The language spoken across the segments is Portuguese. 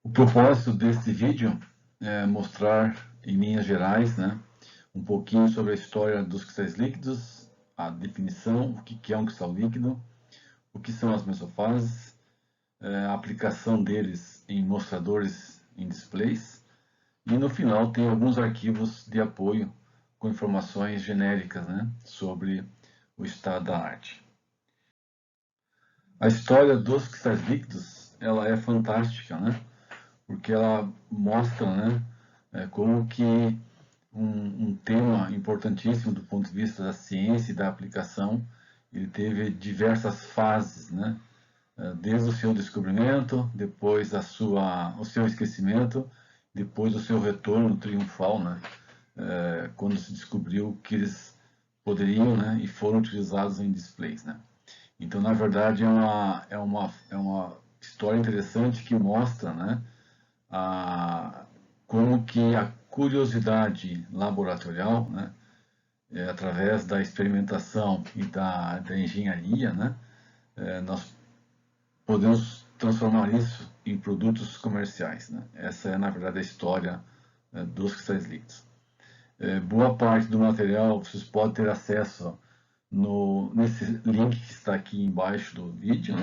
O propósito deste vídeo é mostrar, em linhas gerais, um pouquinho sobre a história dos cristais líquidos, a definição, o que é um cristal líquido, o que são as mesofases, a aplicação deles em mostradores, em displays, e no final tem alguns arquivos de apoio com informações genéricas sobre o estado da arte. A história dos cristais líquidos ela é fantástica, porque ela mostra como que um tema importantíssimo do ponto de vista da ciência e da aplicação, ele teve diversas fases, desde o seu descobrimento, depois o seu esquecimento, depois o seu retorno triunfal, quando se descobriu que eles poderiam e foram utilizados em displays. Então, na verdade, é uma história interessante que mostra como que a curiosidade laboratorial, através da experimentação e da engenharia, nós podemos transformar isso em produtos comerciais. Essa é, na verdade, a história dos cristais líquidos. Boa parte do material vocês podem ter acesso nesse link que está aqui embaixo do vídeo.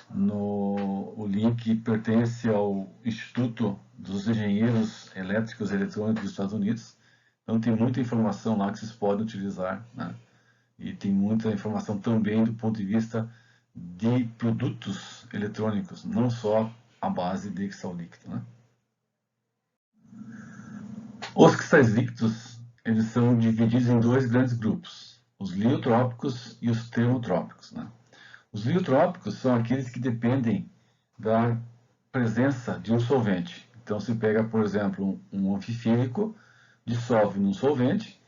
O link pertence ao Instituto dos Engenheiros Elétricos e Eletrônicos dos Estados Unidos. Então tem muita informação lá que vocês podem utilizar, e tem muita informação também do ponto de vista de produtos eletrônicos, não só a base de cristal líquido. Os cristais líquidos eles são divididos em dois grandes grupos, os liotrópicos e os termotrópicos. Os liotrópicos são aqueles que dependem da presença de um solvente. Então, se pega, por exemplo, um anfifílico, dissolve num solvente,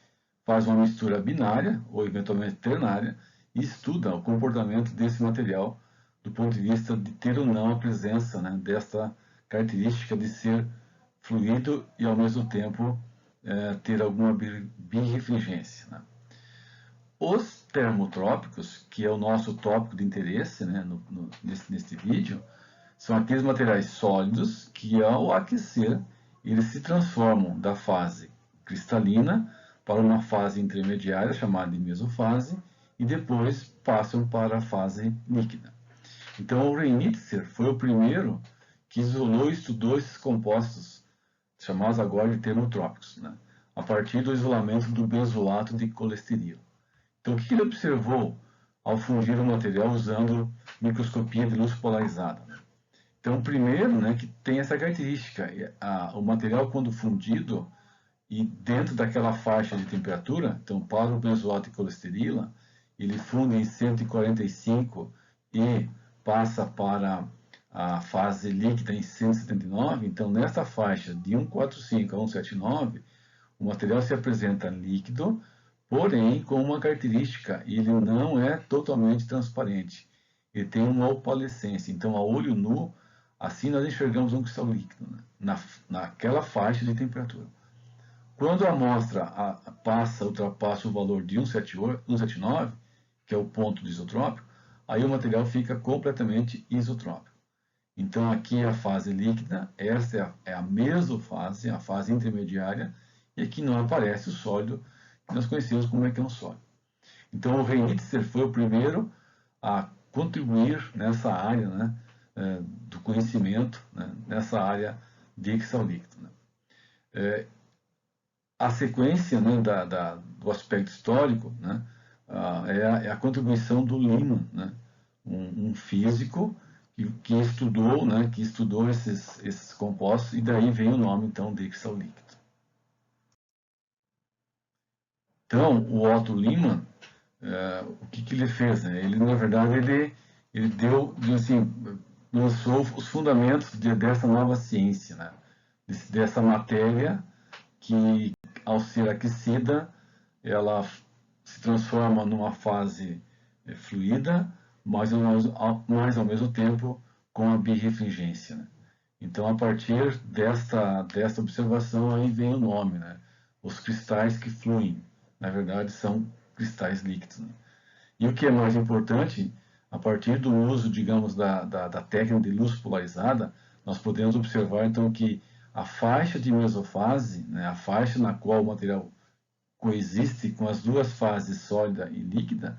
faz uma mistura binária ou eventualmente ternária e estuda o comportamento desse material do ponto de vista de ter ou não a presença desta característica de ser fluido e ao mesmo tempo ter alguma birrefringência. Os termotrópicos, que é o nosso tópico de interesse neste vídeo, são aqueles materiais sólidos que, ao aquecer, eles se transformam da fase cristalina para uma fase intermediária, chamada de mesofase, e depois passam para a fase líquida. Então, o Reinitzer foi o primeiro que isolou e estudou esses compostos, chamados agora de termotrópicos, a partir do isolamento do benzoato de colesterol. Então, o que ele observou ao fundir o material usando microscopia de luz polarizada? Então, primeiro, que tem essa característica, o material quando fundido e dentro daquela faixa de temperatura, então para o benzoato de colesterol, ele funde em 145 e passa para a fase líquida em 179, então nessa faixa de 145 a 179, o material se apresenta líquido, porém com uma característica, ele não é totalmente transparente, ele tem uma opalescência, então a olho nu, assim nós enxergamos um cristal líquido, naquela faixa de temperatura. Quando a amostra ultrapassa o valor de 179, que é o ponto do isotrópico, aí o material fica completamente isotrópico. Então aqui é a fase líquida, essa é a mesofase, a fase intermediária, e aqui não aparece o sólido, que nós conhecemos como é que é um sólido. Então o Reinitzer foi o primeiro a contribuir nessa área do conhecimento, nessa área de cristal líquido. A sequência do aspecto histórico é a contribuição do Lyman, um físico que estudou esses compostos, e daí vem o nome então de cristal líquido. Então, o Otto Lyman, o que ele fez? Ele, na verdade, ele lançou os fundamentos dessa nova ciência, dessa matéria que, ao ser aquecida, ela se transforma numa fase fluida, mas ao mesmo tempo com a birrefringência. Então, a partir desta observação, aí vem o nome, os cristais que fluem. Na verdade, são cristais líquidos. E o que é mais importante, a partir do uso, digamos, da técnica de luz polarizada, nós podemos observar então que a faixa de mesofase, né, a faixa na qual o material coexiste com as duas fases sólida e líquida,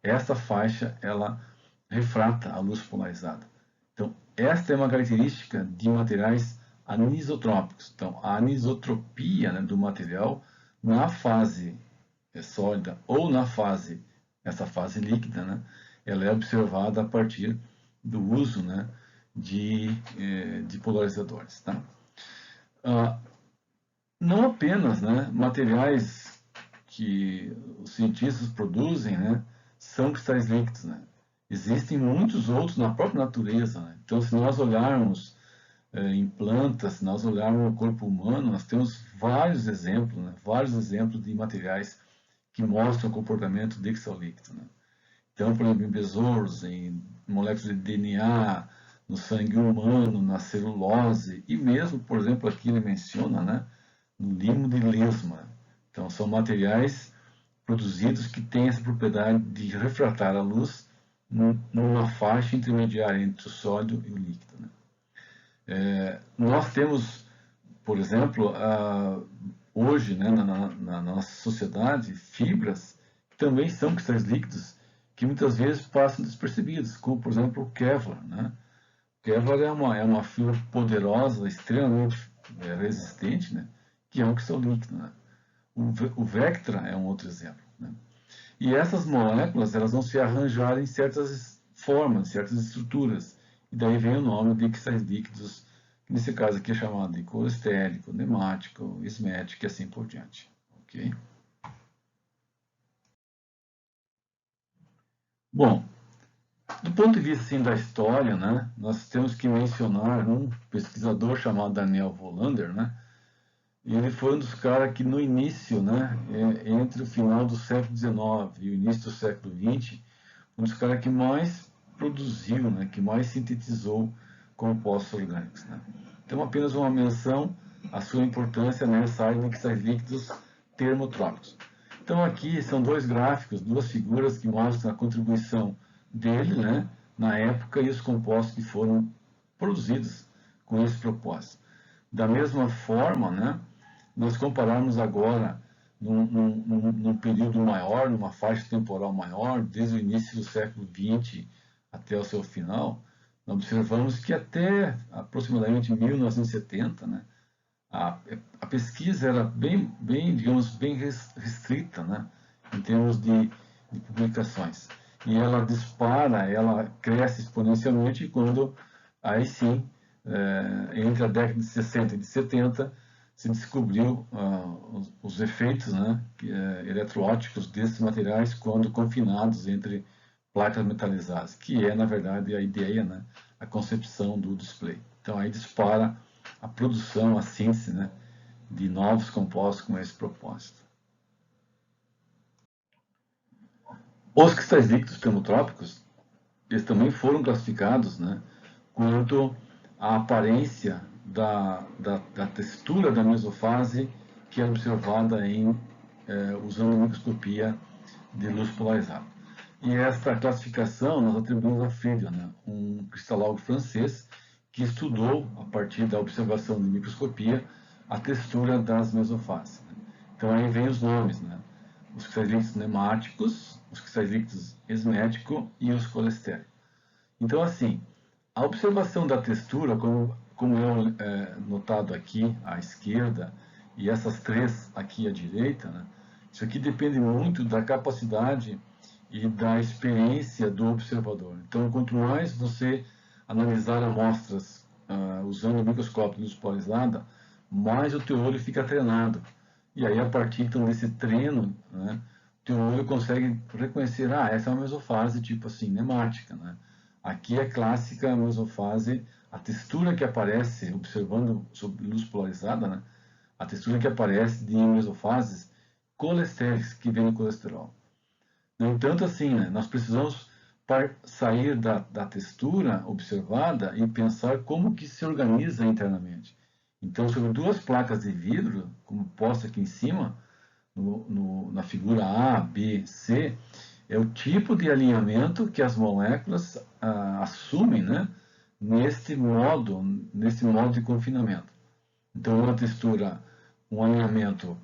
essa faixa ela refrata a luz polarizada. Então, esta é uma característica de materiais anisotrópicos. Então, a anisotropia, né, do material na fase sólida ou na fase, essa fase líquida, né, ela é observada a partir do uso, né, de polarizadores. Tá? Não apenas, né, materiais que os cientistas produzem, né, são cristais líquidos, né? Existem muitos outros na própria natureza, né? Então, se nós olharmos em plantas, se nós olharmos no corpo humano, nós temos vários exemplos, né? Vários exemplos de materiais que mostram o comportamento de cristal líquido, né? Então, por exemplo, em besouros, em moléculas de DNA, no sangue humano, na celulose, e mesmo, por exemplo, aqui ele menciona, né, no limo de lesma. Então, são materiais produzidos que têm essa propriedade de refratar a luz numa faixa intermediária entre o sólido e o líquido. Né? Nós temos, por exemplo, hoje, né, na nossa sociedade, fibras que também são cristais líquidos, que muitas vezes passam despercebidos, como, por exemplo, o Kevlar. Né? O Kevlar é uma fibra poderosa, extremamente resistente, né? Que é um cristal líquido. Né? O Vectra é um outro exemplo. Né? E essas moléculas elas vão se arranjar em certas formas, certas estruturas. E daí vem o nome de cristais líquidos, que nesse caso aqui é chamado de colestérico, nemático, ismético e assim por diante. Okay? Bom, do ponto de vista assim, da história, né, nós temos que mencionar um pesquisador chamado Daniel Volander, né, e ele foi um dos caras que no início, né, entre o final do século XIX e o início do século XX, um dos caras que mais produziu, né, que mais sintetizou compostos orgânicos. Né. Então, apenas uma menção à sua importância nessa área de cristais líquidos termotrópicos. Então, aqui são dois gráficos, duas figuras que mostram a contribuição dele, né, na época e os compostos que foram produzidos com esse propósito. Da mesma forma, né, nós compararmos agora num período maior, numa faixa temporal maior, desde o início do século XX até o seu final, nós observamos que até aproximadamente 1970, né, a pesquisa era digamos, bem restrita, né, em termos de publicações. E ela dispara, ela cresce exponencialmente quando, aí sim, entre a década de 60 e de 70, se descobriu os efeitos, né, eletroópticos desses materiais quando confinados entre placas metalizadas, que é, na verdade, a ideia, né, a concepção do display. Então, aí dispara a produção, a síntese, né, de novos compostos com esse propósito. Os cristais líquidos termotrópicos, eles também foram classificados, né, quanto à aparência da textura da mesofase que é observada usando microscopia de luz polarizada. E esta classificação nós atribuímos a Friedel, né, um cristalógrafo francês que estudou, a partir da observação de microscopia, a textura das mesofases. Então aí vem os nomes, né? Os cristais líquidos nemáticos, os cristais líquidos esmético e os colestéricos. Então, assim, a observação da textura, como é notado aqui à esquerda, e essas três aqui à direita, né? Isso aqui depende muito da capacidade e da experiência do observador. Então, quanto mais você analisar amostras usando o microscópio de luz polarizada, mais o teu olho fica treinado. E aí, a partir então, desse treino, né, o teu olho consegue reconhecer, essa é uma mesofase tipo assim, nemática, né? Aqui é clássica mesofase, a textura que aparece, observando sob luz polarizada, né, a textura que aparece de mesofases colestéricas, que vem no colesterol. No entanto, assim, né, nós precisamos sair da textura observada e pensar como que se organiza internamente. Então, sobre duas placas de vidro, como posto aqui em cima, na figura A, B, C, é o tipo de alinhamento que as moléculas assumem, né, nesse modo de confinamento. Então, uma textura, um alinhamento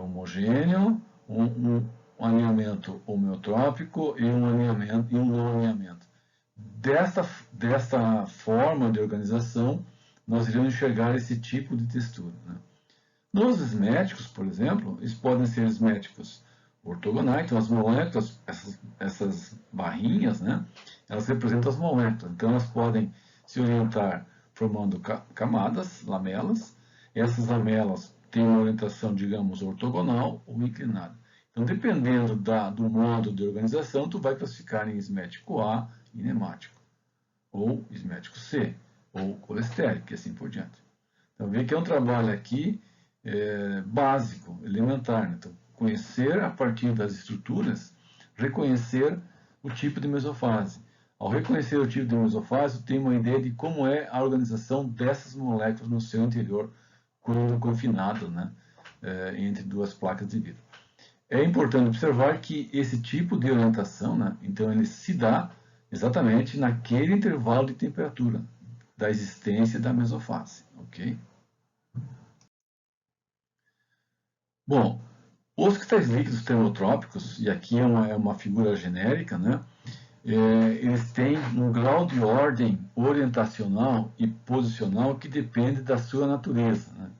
homogêneo, um alinhamento homeotrópico e um alinhamento e um não alinhamento. Desta forma de organização, nós iremos enxergar esse tipo de textura, né? Nos esméticos, por exemplo, eles podem ser esméticos ortogonais, então as moléculas, essas barrinhas, né, elas representam as moléculas, então elas podem se orientar formando camadas, lamelas. Essas lamelas têm uma orientação, digamos, ortogonal ou inclinada. Então, dependendo do modo de organização, tu vai classificar em esmético A e nemático, ou esmético C, ou colestérico, e assim por diante. Então, vê que é um trabalho aqui básico, elementar, né? Então, conhecer a partir das estruturas, reconhecer o tipo de mesofase. Ao reconhecer o tipo de mesofase, tem uma ideia de como é a organização dessas moléculas no seu interior quando confinado, né, entre duas placas de vidro. É importante observar que esse tipo de orientação, né, então ele se dá exatamente naquele intervalo de temperatura da existência da mesofase, ok? Bom, os cristais líquidos termotrópicos, e aqui é uma figura genérica, né, eles têm um grau de ordem orientacional e posicional que depende da sua natureza, né?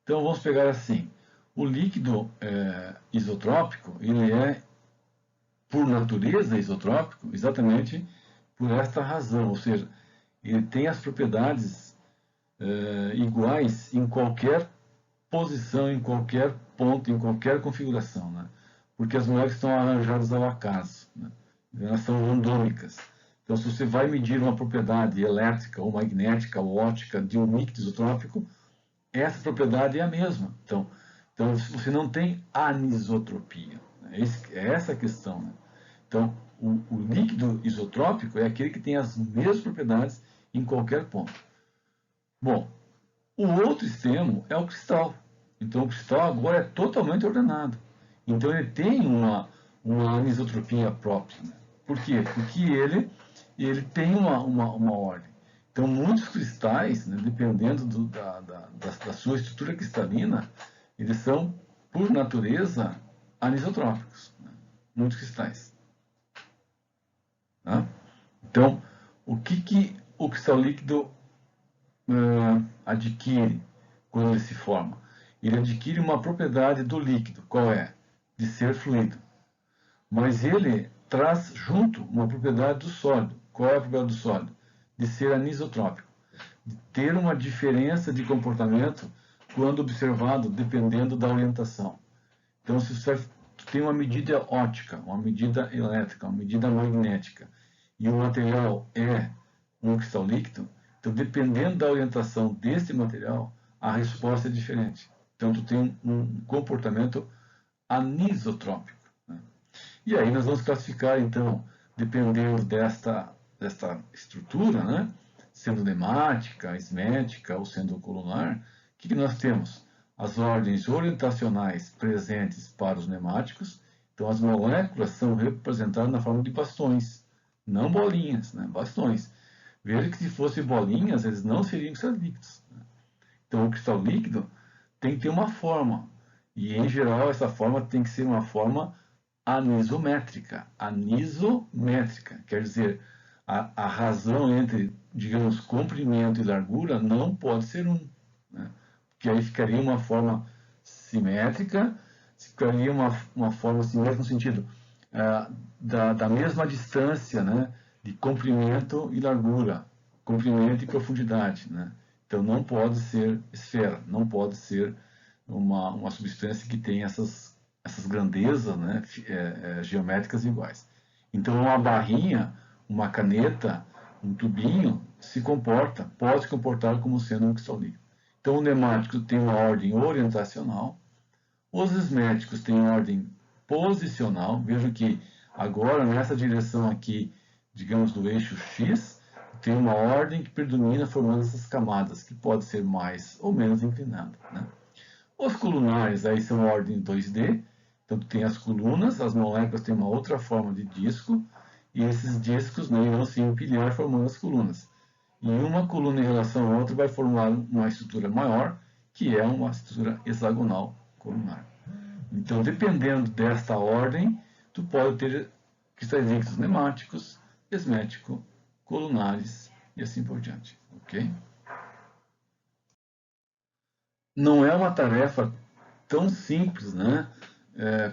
Então, vamos pegar assim, o líquido isotrópico, ele é, por natureza, isotrópico, exatamente por esta razão, ou seja, ele tem as propriedades iguais em qualquer posição, em qualquer ponto, em qualquer configuração, né? Porque as moléculas estão arranjadas ao acaso, né? Elas são randômicas. Então, se você vai medir uma propriedade elétrica ou magnética ou óptica de um líquido isotrópico, essa propriedade é a mesma. Então você não tem anisotropia, né? É essa a questão, né? Então, o líquido isotrópico é aquele que tem as mesmas propriedades em qualquer ponto. Bom, o outro extremo é o cristal. Então, o cristal agora é totalmente ordenado. Então, ele tem uma anisotropia própria, né? Por quê? Porque ele tem uma ordem. Então, muitos cristais, né, dependendo da sua estrutura cristalina, eles são, por natureza, anisotrópicos, né? Muitos cristais. Tá? Então, o que o cristal líquido adquire quando ele se forma? Ele adquire uma propriedade do líquido. Qual é? De ser fluido. Mas ele traz junto uma propriedade do sólido. Qual é a propriedade do sólido? De ser anisotrópico. De ter uma diferença de comportamento quando observado, dependendo da orientação. Então, se você tem uma medida óptica, uma medida elétrica, uma medida magnética, e o material é um cristal líquido, então, dependendo da orientação desse material, a resposta é diferente. Então, tu tem um comportamento anisotrópico, né? E aí nós vamos classificar, então, dependendo desta estrutura, né, sendo nemática, esmética ou sendo colunar, o que nós temos? As ordens orientacionais presentes para os nemáticos. Então, as moléculas são representadas na forma de bastões, não bolinhas, né, bastões. Veja que se fossem bolinhas, eles não seriam cristais líquidos, né? Então, o cristal líquido tem que ter uma forma. E, em geral, essa forma tem que ser uma forma anisométrica. Anisométrica, quer dizer, a razão entre, digamos, comprimento e largura não pode ser 1, né? Porque aí ficaria uma forma simétrica, ficaria uma forma simétrica no sentido da mesma distância, né, de comprimento e largura, comprimento e profundidade, né? Então não pode ser esfera, não pode ser uma substância que tem essas grandezas, né, geométricas iguais. Então uma barrinha, uma caneta, um tubinho pode se comportar como sendo um cristal líquido. Então o nemático tem uma ordem orientacional, os esméticos têm ordem posicional. Vejam que agora nessa direção aqui, digamos do eixo X, tem uma ordem que predomina formando essas camadas, que pode ser mais ou menos inclinada, né? Os colunares aí são ordem 2D, então tem as colunas, as moléculas têm uma outra forma de disco, e esses discos, né, irão se empilhar formando as colunas. e uma coluna em relação à outra vai formar uma estrutura maior, que é uma estrutura hexagonal colunar. Então, dependendo desta ordem, tu pode ter cristais líquidos nemáticos, esmético, colunares e assim por diante, ok? Não é uma tarefa tão simples, né?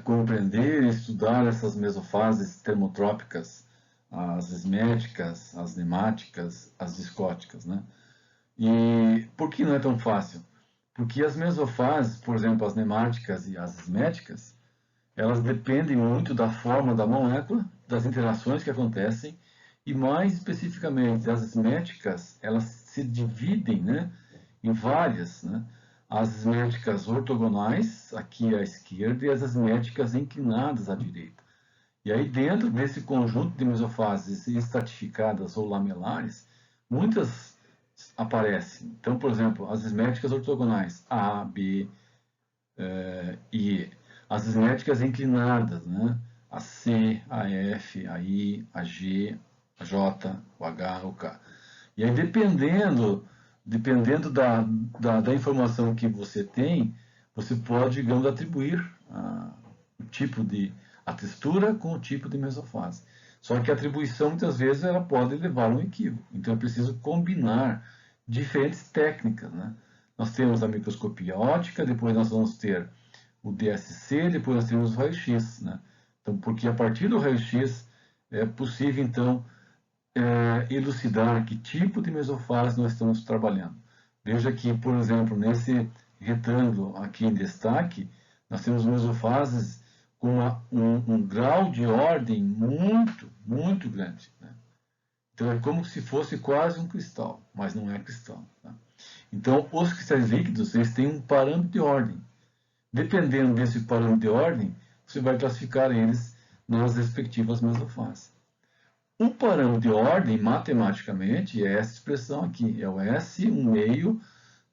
Compreender e estudar essas mesofases termotrópicas, as esméticas, as nemáticas, as discóticas, né? E por que não é tão fácil? Porque as mesofases, por exemplo, as nemáticas e as esméticas, elas dependem muito da forma da molécula, das interações que acontecem, e mais especificamente, as esméticas, elas se dividem, né, em várias, né? As esméticas ortogonais, aqui à esquerda, e as esméticas inclinadas à direita. E aí, dentro desse conjunto de mesofases estratificadas ou lamelares, muitas aparecem. Então, por exemplo, as esméticas ortogonais A, B e as esméticas inclinadas, né? A C, a F, a I, a G, a J, o H, o K. E aí, dependendo da informação que você tem, você pode, digamos, atribuir o tipo a textura com o tipo de mesofase. Só que a atribuição, muitas vezes, ela pode levar a um equívoco. Então, é preciso combinar diferentes técnicas, né? Nós temos a microscopia óptica, depois nós vamos ter o DSC, depois nós temos o raio-x, né? Então, porque a partir do raio-x é possível, então, elucidar que tipo de mesofase nós estamos trabalhando. Veja que, por exemplo, nesse retângulo aqui em destaque, nós temos mesofases com um grau de ordem muito, muito grande, né? Então é como se fosse quase um cristal, mas não é cristal, tá? Então, os cristais líquidos, eles têm um parâmetro de ordem. Dependendo desse parâmetro de ordem, você vai classificar eles nas respectivas mesofases. Um parâmetro de ordem, matematicamente, é essa expressão aqui. É o S, 1 meio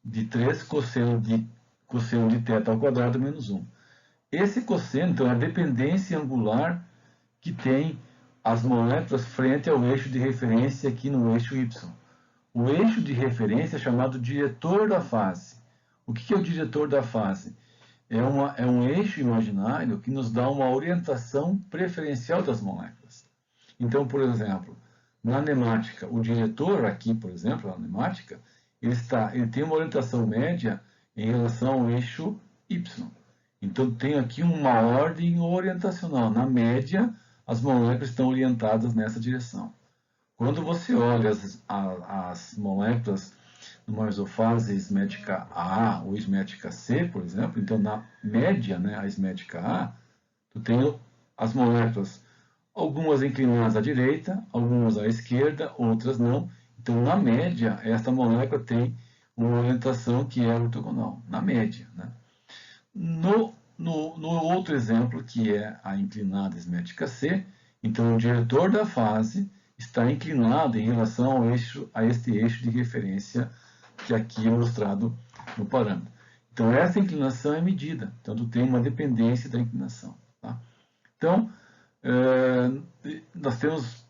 de 3 cosseno de θ ao quadrado menos 1. Esse cosseno, então, é a dependência angular que tem as moléculas frente ao eixo de referência aqui no eixo Y. O eixo de referência é chamado diretor da fase. O que é o diretor da fase? É um eixo imaginário que nos dá uma orientação preferencial das moléculas. Então, por exemplo, na nemática, o diretor aqui, por exemplo, na nemática, ele tem uma orientação média em relação ao eixo Y. Então, tem aqui uma ordem orientacional. Na média, as moléculas estão orientadas nessa direção. Quando você olha as moléculas numa mesofase esmética A ou esmética C, por exemplo, então na média, né, a esmética A, tu tem as moléculas, algumas inclinadas à direita, algumas à esquerda, outras não. Então, na média, esta molécula tem uma orientação que é ortogonal, na média, né? No outro exemplo, que é a inclinada esmética C, então o diretor da fase está inclinado em relação a este eixo de referência que aqui é mostrado no parâmetro. Então, essa inclinação é medida, então tu tem uma dependência da inclinação. Tá? Então, nós temos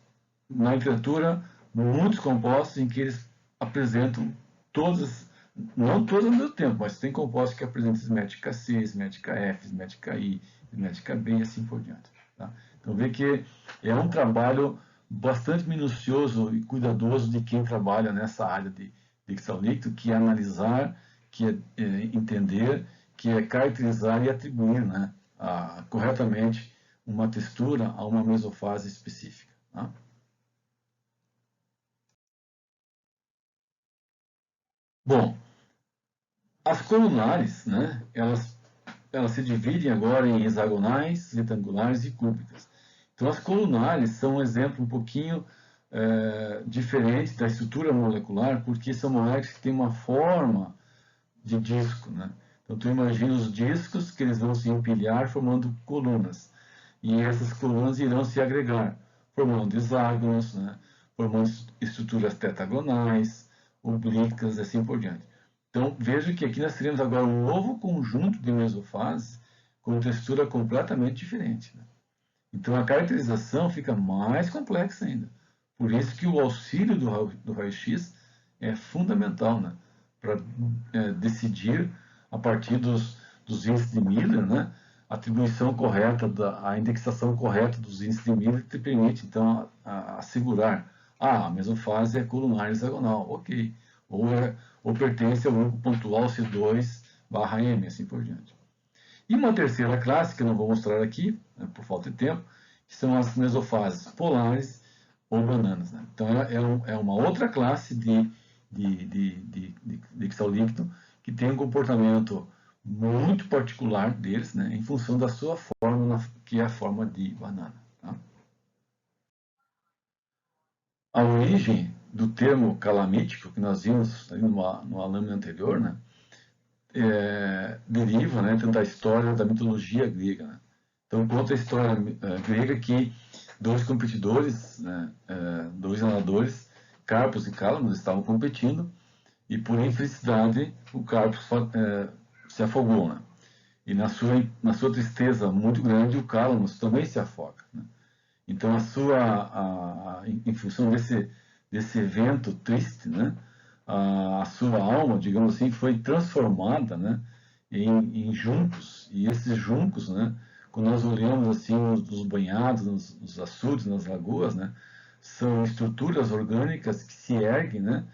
na literatura muitos compostos em que eles apresentam todas, não todos ao mesmo tempo, mas tem compostos que apresentam esmética C, esmética F, esmética I, esmética B e assim por diante. Tá? Então, vê que é um trabalho bastante minucioso e cuidadoso de quem trabalha nessa área de cristal líquido, que é analisar, que é entender, que é caracterizar e atribuir, né, corretamente uma textura a uma mesofase específica. Tá? Bom, as colunares, né, elas se dividem agora em hexagonais, retangulares e cúbicas. Então, as colunares são um exemplo um pouquinho diferente da estrutura molecular, porque são moléculas que têm uma forma de disco, né? Então, tu imagina os discos que eles vão se empilhar formando colunas. E essas colunas irão se agregar, formando hexágonos, né? Formando estruturas tetagonais, oblíquas e assim por diante. Então, veja que aqui nós teremos agora um novo conjunto de mesofases com textura completamente diferente, né? Então, a caracterização fica mais complexa ainda. Por isso que o auxílio do raio-x é fundamental, né, para decidir, a partir dos índices de Miller, né, a atribuição correta, a indexação correta dos índices de Miller te permite, então, assegurar, a mesofase é colunar hexagonal, ok, ou pertence ao grupo pontual C2/M, assim por diante. E uma terceira classe, que eu não vou mostrar aqui, né, por falta de tempo, que são as mesofases polares ou bananas, né? Então, é uma outra classe de cristal líquido que tem um comportamento muito particular deles, né, em função da sua forma, que é a forma de banana. Tá? A origem do termo calamítico, que nós vimos numa lâmina anterior, né, deriva, né, então, da história da mitologia grega. Né? Então, conta a história grega que dois competidores, né, dois nadadores, Carpos e Cálamos, estavam competindo e, por infelicidade, o Carpos se afogou. Né? E na sua tristeza muito grande, o Cálamos também se afoga. Né? Então, em função desse evento triste, né, a sua alma, digamos assim, foi transformada, né, em juncos. E esses juncos, né, quando nós olhamos assim nos banhados, nos açudes, nas lagoas, né, são estruturas orgânicas que se erguem, né,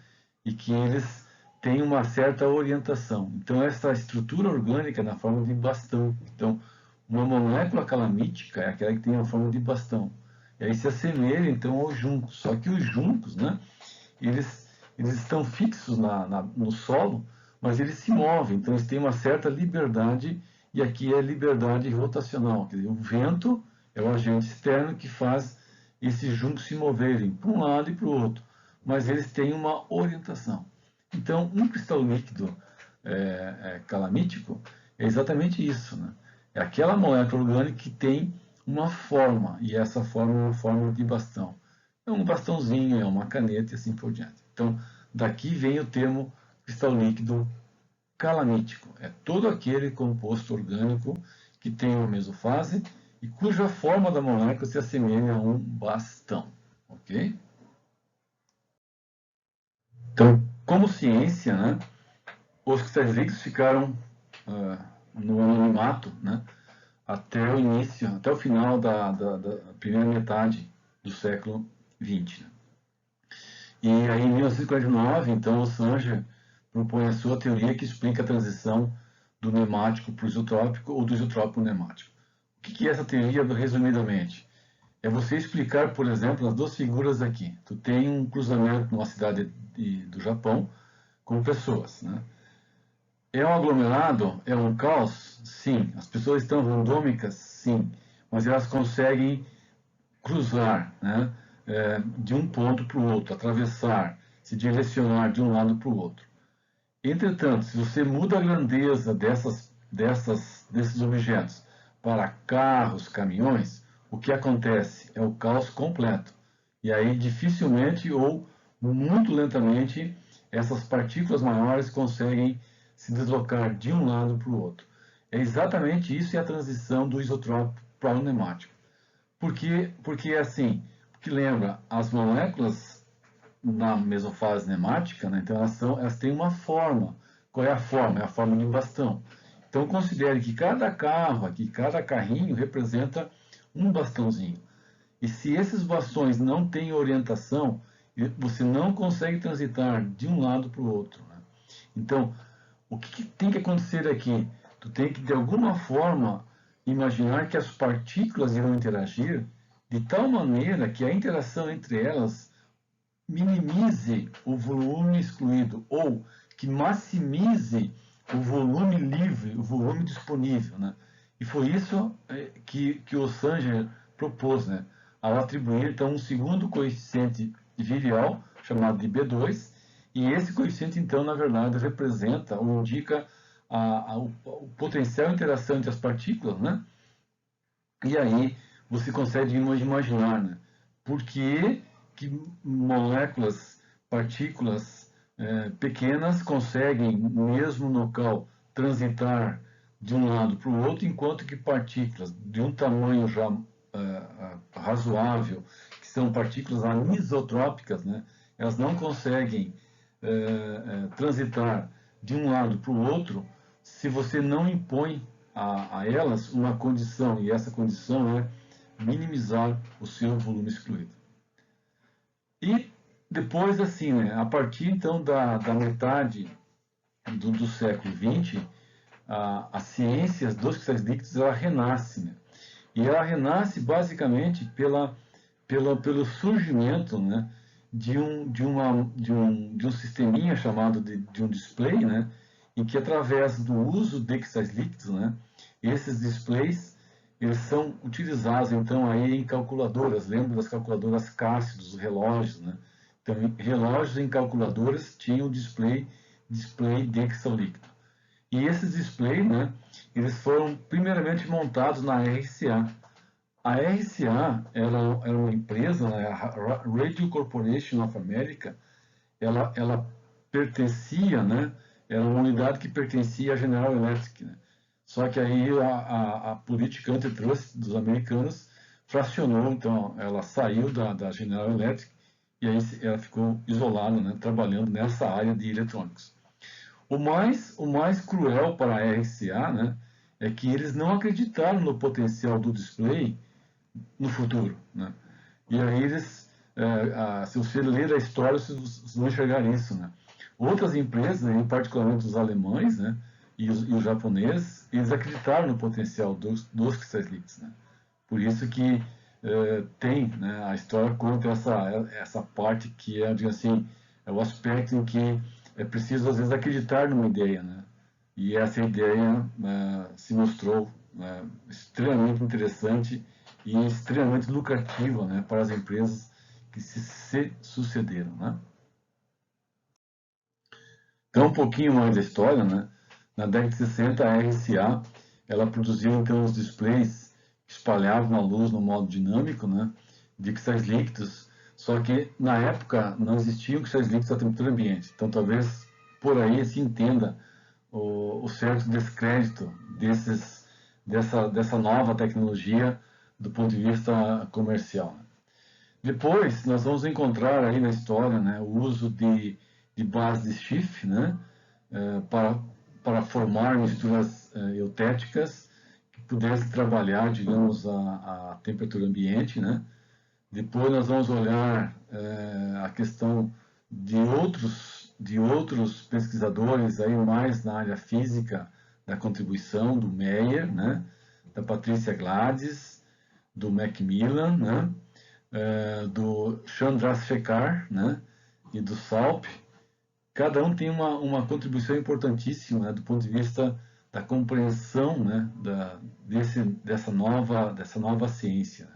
e que eles têm uma certa orientação. Então, essa estrutura orgânica é na forma de bastão. Então, uma molécula calamítica é aquela que tem a forma de bastão. E aí se assemelha, então, aos juncos. Só que os juncos, né, eles estão fixos no solo, mas eles se movem. Então, eles têm uma certa liberdade, e aqui é liberdade rotacional. Quer dizer, o vento é o agente externo que faz esses juncos se moverem para um lado e para o outro. Mas eles têm uma orientação. Então, um cristal líquido calamítico é exatamente isso, né? É aquela molécula orgânica que tem uma forma, e essa forma é uma forma de bastão. É um bastãozinho, é uma caneta e assim por diante. Então, daqui vem o termo cristal líquido calamítico. É todo aquele composto orgânico que tem uma mesofase e cuja forma da molécula se assemelha a um bastão. Ok? Então, como ciência, né, os cristais líquidos ficaram no anonimato, né, até o início, até o final da primeira metade do século XX. Né? E aí, em 1949, então, o Sanger propõe a sua teoria que explica a transição do nemático para o isotrópico ou do isotrópico para o nemático. O que é essa teoria, resumidamente? É você explicar, por exemplo, as duas figuras aqui. Tu tem um cruzamento numa cidade do Japão com pessoas, né? É um aglomerado? É um caos? Sim. As pessoas estão randômicas? Sim. Mas elas conseguem cruzar, né, de um ponto para o outro, atravessar, se direcionar de um lado para o outro. Entretanto, se você muda a grandeza desses objetos para carros, caminhões, o que acontece? É o caos completo. E aí, dificilmente ou muito lentamente, essas partículas maiores conseguem se deslocar de um lado para o outro. É exatamente isso e a transição do isotrópico para o nemático. Porque é assim, porque lembra, as moléculas na mesofase nemática, né, então elas têm uma forma. Qual é a forma? É a forma de um bastão. Então considere que cada carro aqui, cada carrinho representa um bastãozinho. E se esses bastões não têm orientação, você não consegue transitar de um lado para o outro. Né? Então, o que tem que acontecer aqui? Tu tem que, de alguma forma, imaginar que as partículas irão interagir de tal maneira que a interação entre elas minimize o volume excluído ou que maximize o volume livre, o volume disponível. Né? E foi isso que o Sanger propôs, né? Ao atribuir então um segundo coeficiente virial, chamado de B2, e esse coeficiente, então, na verdade, representa ou indica o potencial interação entre as partículas, né? E aí você consegue imaginar, né? Por que moléculas, partículas pequenas conseguem, mesmo no local, transitar de um lado para o outro, enquanto que partículas de um tamanho já razoável, que são partículas anisotrópicas, né? Elas não conseguem transitar de um lado para o outro se você não impõe a elas uma condição, e essa condição é minimizar o seu volume excluído. E depois, assim, né, a partir então da metade do século XX, a ciência dos cristais líquidos ela renasce, né? E ela renasce basicamente pelo surgimento, né, de um sisteminha chamado de um display, né, em que através do uso de cristais líquidos, né, esses displays eles são utilizados então aí em calculadoras. Lembra das calculadoras Casio, dos relógios, né? Então, relógios em calculadoras tinham display de cristal líquido. E esses displays, né, eles foram primeiramente montados na RCA. A RCA era uma empresa, né, a Radio Corporation of America, ela pertencia, né, era uma unidade que pertencia à General Electric, né? Só que aí a política antitrust dos americanos fracionou, então ela saiu da General Electric e aí ela ficou isolada, né, trabalhando nessa área de eletrônicos. O mais cruel para a RCA, né, é que eles não acreditaram no potencial do display no futuro, né? E aí eles, se você ler a história, vocês vão enxergar isso, né? Outras empresas, em particularmente os alemães, né, e os japoneses, eles acreditaram no potencial dos cristais líquidos, né? Por isso que tem, né, a história conta essa parte que é, digamos assim, é o aspecto em que é preciso às vezes acreditar numa ideia, né? E essa ideia se mostrou extremamente interessante e extremamente lucrativa, né, para as empresas que se sucederam, né? Então, um pouquinho mais da história, né? Na década de 60, a RCA ela produziu então os displays que espalhavam a luz no modo dinâmico, né, de cristais líquidos. Só que na época não existiam cristais líquidos à temperatura ambiente. Então, talvez por aí se entenda o certo descrédito dessa nova tecnologia do ponto de vista comercial. Depois, nós vamos encontrar aí na história, né, o uso de base de Schiff, né, para formar misturas eutéticas que pudessem trabalhar, digamos, a temperatura ambiente, né. Depois nós vamos olhar a questão de outros pesquisadores aí mais na área física da contribuição do Meyer, né, da Patrícia Gladys, do Macmillan, né, do Chandrasekhar, né, e do Salp. Cada um tem uma contribuição importantíssima, né, do ponto de vista da compreensão, né, dessa nova ciência.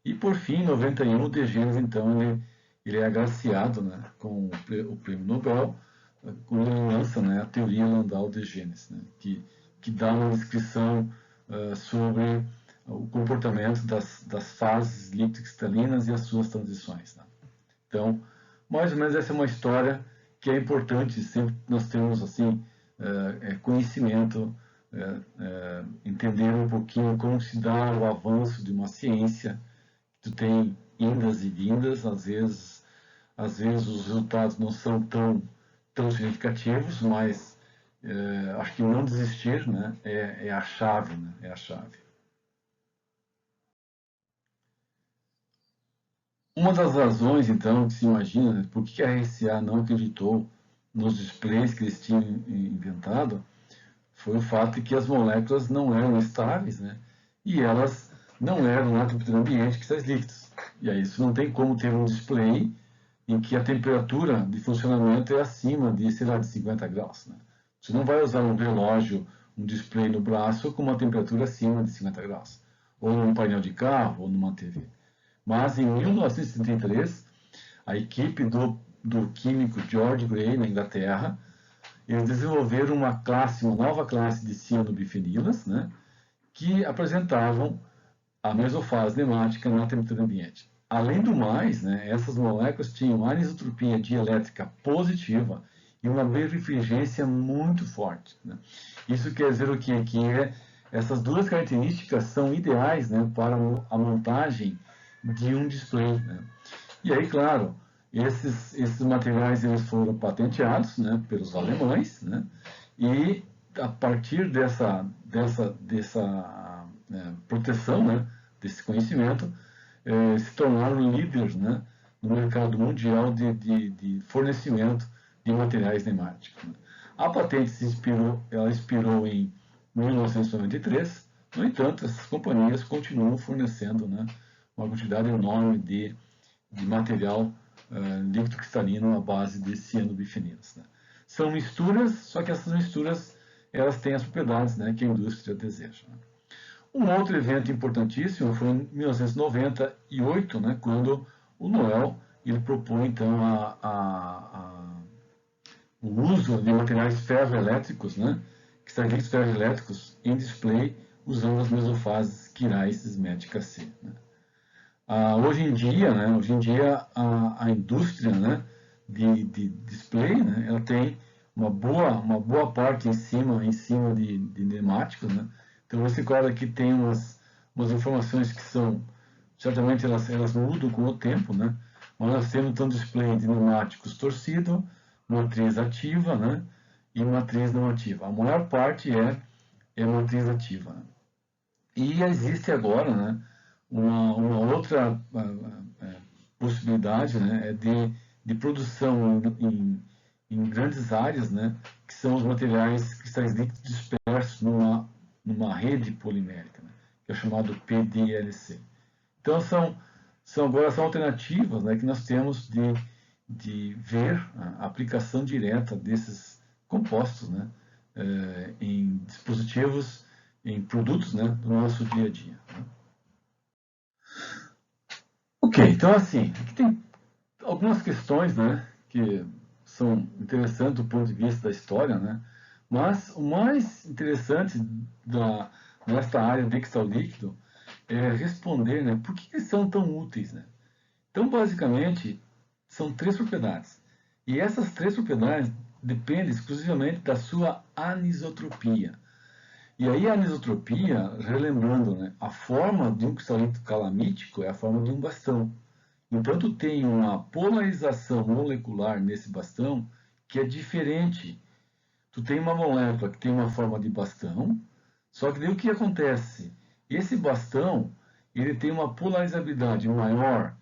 E por fim, em 91, o De Gennes, então, ele é agraciado, né, com o prêmio Nobel, quando ele lança, né, a teoria Landau-De Gennes, né, que dá uma descrição sobre o comportamento das fases líquido-cristalinas e as suas transições, né? Então, mais ou menos essa é uma história que é importante, sempre nós temos assim conhecimento, entender um pouquinho como se dá o avanço de uma ciência. Tu tem indas e vindas, às vezes os resultados não são tão significativos, mas acho que não desistir, né, é a chave, né, é a chave. Uma das razões, então, que se imagina, né, por que a RCA não acreditou nos displays que eles tinham inventado, foi o fato de que as moléculas não eram estáveis, né, e elas não eram na temperatura ambiente cristais líquidos. E aí isso não tem como ter um display em que a temperatura de funcionamento é acima de, sei lá, de 50 graus. Né? Você não vai usar um relógio, um display no braço com uma temperatura acima de 50 graus. Ou num painel de carro, ou numa TV. Mas em 1933, a equipe do químico George Gray, na Inglaterra, eles desenvolveram uma nova classe de cianobifenilas, né, que apresentavam a mesofase nemática na temperatura ambiente. Além do mais, né, essas moléculas tinham anisotropia dielétrica positiva e uma birefringência muito forte. Né? Isso quer dizer o quê? Que essas duas características são ideais, né, para a montagem de um display. Né? E aí, claro, Esses materiais eles foram patenteados, né, pelos alemães, né, e a partir dessa proteção, né, desse conhecimento, se tornaram líderes, né, no mercado mundial de fornecimento de materiais pneumáticos. Né. A patente ela expirou em 1993, no entanto, essas companhias continuam fornecendo, né, uma quantidade enorme de material líquido cristalino à base de cianobifenilas. Né. São misturas, só que essas misturas elas têm as propriedades, né, que a indústria deseja. Né. Um outro evento importantíssimo foi em 1998, né, quando o Noel ele propõe então o uso de materiais ferroelétricos, né, cristalínicos ferroelétricos em display usando as mesofases quirais Smet KC. Né. Hoje em dia a indústria, né, de display, né, ela tem uma boa parte em cima de pneumáticos, né. Então você quadro aqui tem umas informações que são, certamente elas mudam com o tempo, né, mas nós temos então display de pneumáticos torcido, matriz ativa, né, e matriz não ativa. A maior parte é matriz ativa. Né. E existe agora, né, uma outra possibilidade, né, de produção em grandes áreas, né, que são os materiais cristais líquidos dispersos numa rede polimérica, né, que é chamado PDLC. Então agora são alternativas, né, que nós temos de ver a aplicação direta desses compostos, né, em dispositivos, em produtos, né, do nosso dia a dia. Né. Ok, então assim, aqui tem algumas questões, né, que são interessantes do ponto de vista da história, né, mas o mais interessante nesta área de cristal líquido é responder, né, por que eles são tão úteis, né? Então, basicamente, são três propriedades. E essas três propriedades dependem exclusivamente da sua anisotropia. E aí a anisotropia, relembrando, né, a forma de um cristalito calamítico é a forma de um bastão. Então, tu tem uma polarização molecular nesse bastão que é diferente. Tu tem uma molécula que tem uma forma de bastão, só que daí o que acontece? Esse bastão, ele tem uma polarizabilidade maior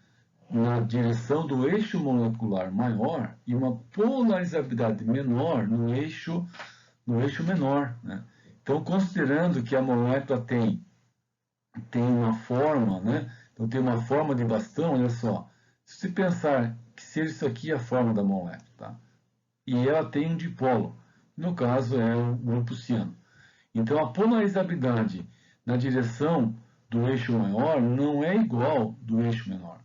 na direção do eixo molecular maior e uma polarizabilidade menor no eixo menor, né? Então, considerando que a molécula tem uma forma, né? Então, tem uma forma de bastão, olha só. Se você pensar que seja isso aqui a forma da molécula, tá? E ela tem um dipolo, no caso é o grupo ciano. Então, a polarizabilidade na direção do eixo maior não é igual do eixo menor.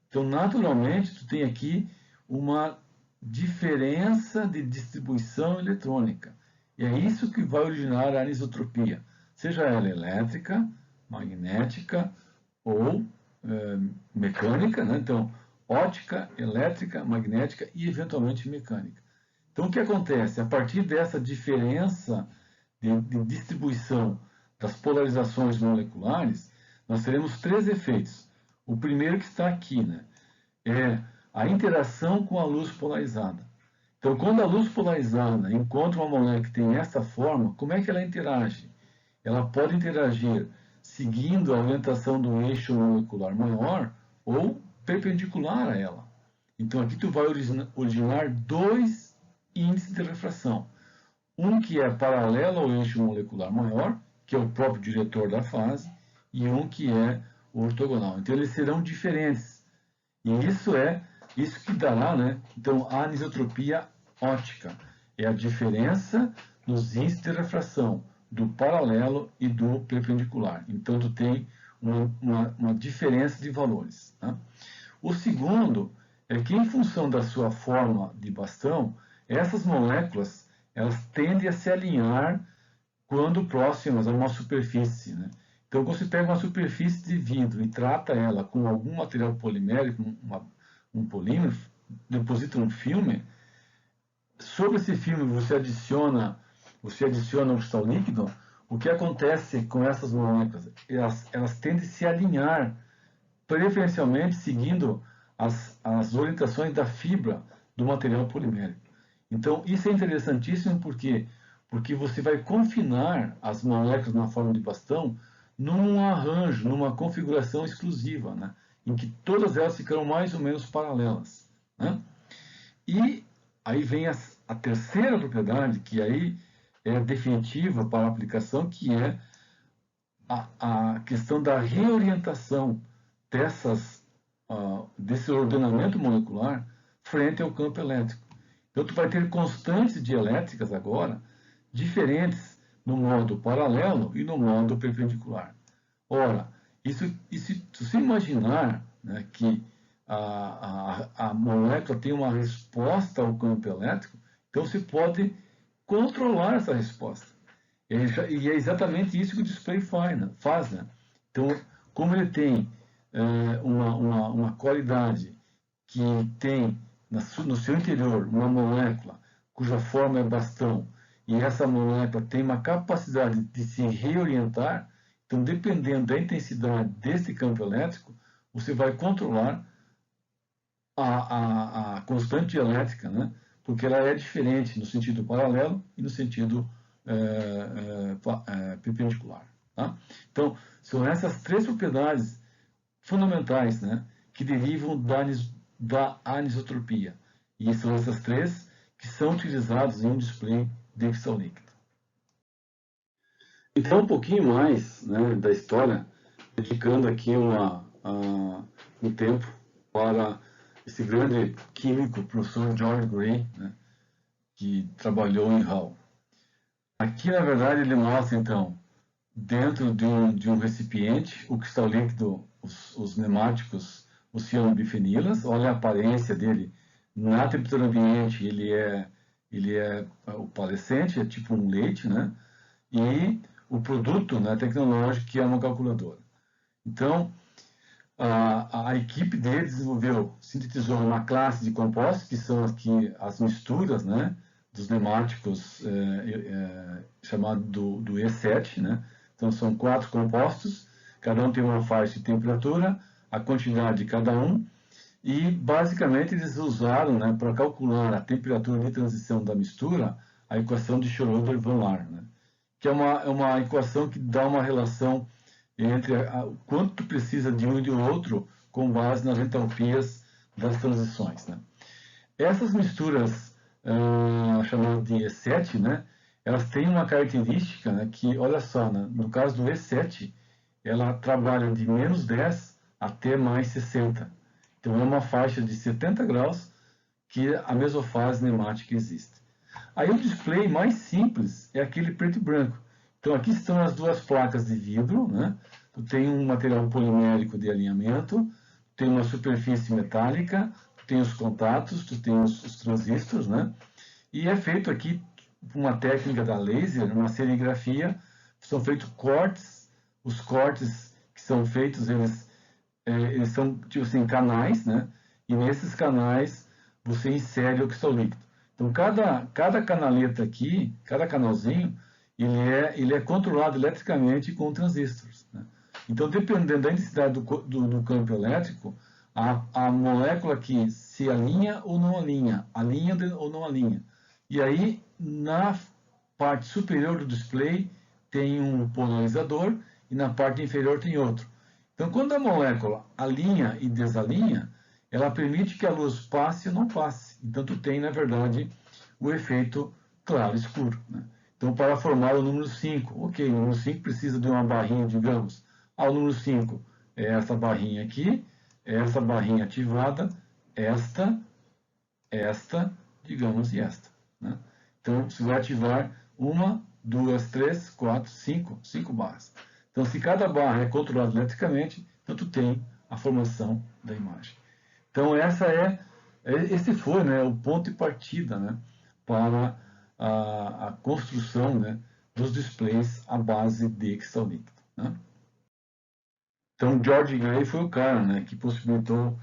Então, naturalmente, tu tem aqui uma diferença de distribuição eletrônica. E é isso que vai originar a anisotropia, seja ela elétrica, magnética ou mecânica, né? Então, óptica, elétrica, magnética e eventualmente mecânica. Então, o que acontece? A partir dessa diferença de distribuição das polarizações moleculares, nós teremos três efeitos. O primeiro que está aqui, né, é a interação com a luz polarizada. Então, quando a luz polarizada encontra uma molécula que tem essa forma, como é que ela interage? Ela pode interagir seguindo a orientação do eixo molecular maior ou perpendicular a ela. Então, aqui tu vai originar dois índices de refração. Um que é paralelo ao eixo molecular maior, que é o próprio diretor da fase, e um que é ortogonal. Então, eles serão diferentes. E isso que dará, né? Então, a anisotropia óptica é a diferença nos índices de refração do paralelo e do perpendicular. Então, tu tem uma diferença de valores. Tá? O segundo é que, em função da sua forma de bastão, essas moléculas elas tendem a se alinhar quando próximas a uma superfície. Né? Então, quando você pega uma superfície de vidro e trata ela com algum material polimérico, um polímero, deposita um filme, sobre esse filme você adiciona um cristal líquido, o que acontece com essas moléculas? Elas tendem a se alinhar, preferencialmente seguindo as orientações da fibra do material polimérico. Então, isso é interessantíssimo porque você vai confinar as moléculas na forma de bastão num arranjo, numa configuração exclusiva, né? Em que todas elas ficarão mais ou menos paralelas, né? E aí vem a terceira propriedade, que aí é definitiva para a aplicação, que é a questão da reorientação desse ordenamento molecular frente ao campo elétrico. Então, tu vai ter constantes dielétricas agora, diferentes no modo paralelo e no modo perpendicular. Ora, se você imaginar, né, que a molécula tem uma resposta ao campo elétrico, então você pode controlar essa resposta. E é exatamente isso que o display faz, né? Então, como ele tem uma qualidade que tem no seu interior uma molécula cuja forma é bastão, e essa molécula tem uma capacidade de se reorientar, então, dependendo da intensidade desse campo elétrico, você vai controlar a constante elétrica, né? Porque ela é diferente no sentido paralelo e no sentido perpendicular. Tá? Então, são essas três propriedades fundamentais, né, que derivam da anisotropia. E são essas três que são utilizadas em um display de cristal líquido. Então, um pouquinho mais, né, da história, dedicando aqui um tempo para esse grande químico, professor George Gray, né, que trabalhou em Hull. Aqui, na verdade, ele mostra, então, dentro de um recipiente, o cristal líquido, os nemáticos, os cianobifenilas. Olha a aparência dele na temperatura ambiente, ele é opalescente, é tipo um leite, né? E o produto, né, tecnológico, que é uma calculadora. Então, a equipe dele sintetizou uma classe de compostos, que são aqui as misturas, né, dos nemáticos, chamado do E7, né? Então, são 4 compostos, cada um tem uma faixa de temperatura, a quantidade de cada um, e basicamente eles usaram, né, para calcular a temperatura de transição da mistura, a equação de Schrödinger-Van Laar, né? Que é uma equação que dá uma relação entre o quanto tu precisa de um e de outro com base nas entalpias das transições, né? Essas misturas, chamadas de E7, né, elas têm uma característica, né, que, olha só, né, no caso do E7, ela trabalha de menos 10 até mais 60. Então, é uma faixa de 70 graus que a mesofase nemática existe. Aí o display mais simples é aquele preto e branco. Então, aqui estão as duas placas de vidro, né? Tu tem um material polimérico de alinhamento, tem uma superfície metálica, tu tem os contatos, tu tem os transistores, né? E é feito aqui uma técnica da laser, uma serigrafia, são feitos cortes, os cortes que são feitos, eles são, tipo assim, canais, né? E nesses canais você insere o cristal líquido. Então, cada canaleta aqui, cada canalzinho, ele é controlado eletricamente com transistores, né? Então, dependendo da intensidade do campo elétrico, a molécula aqui se alinha ou não alinha ou não alinha. E aí, na parte superior do display, tem um polarizador e na parte inferior tem outro. Então, quando a molécula alinha e desalinha, ela permite que a luz passe ou não passe. Então, tu tem, na verdade, o efeito claro-escuro, né? Então, para formar o número 5, ok, o número 5 precisa de uma barrinha, digamos. O número 5 é essa barrinha aqui, essa barrinha ativada, esta, digamos, e esta, né? Então, você vai ativar 1, 2, 3, 4, 5 barras. Então, se cada barra é controlada eletricamente, então tu tem a formação da imagem. Então, esse foi, né, o ponto de partida, né, para a construção, né, dos displays à base de cristal líquido, né? Então, George Gray foi o cara, né, que possibilitou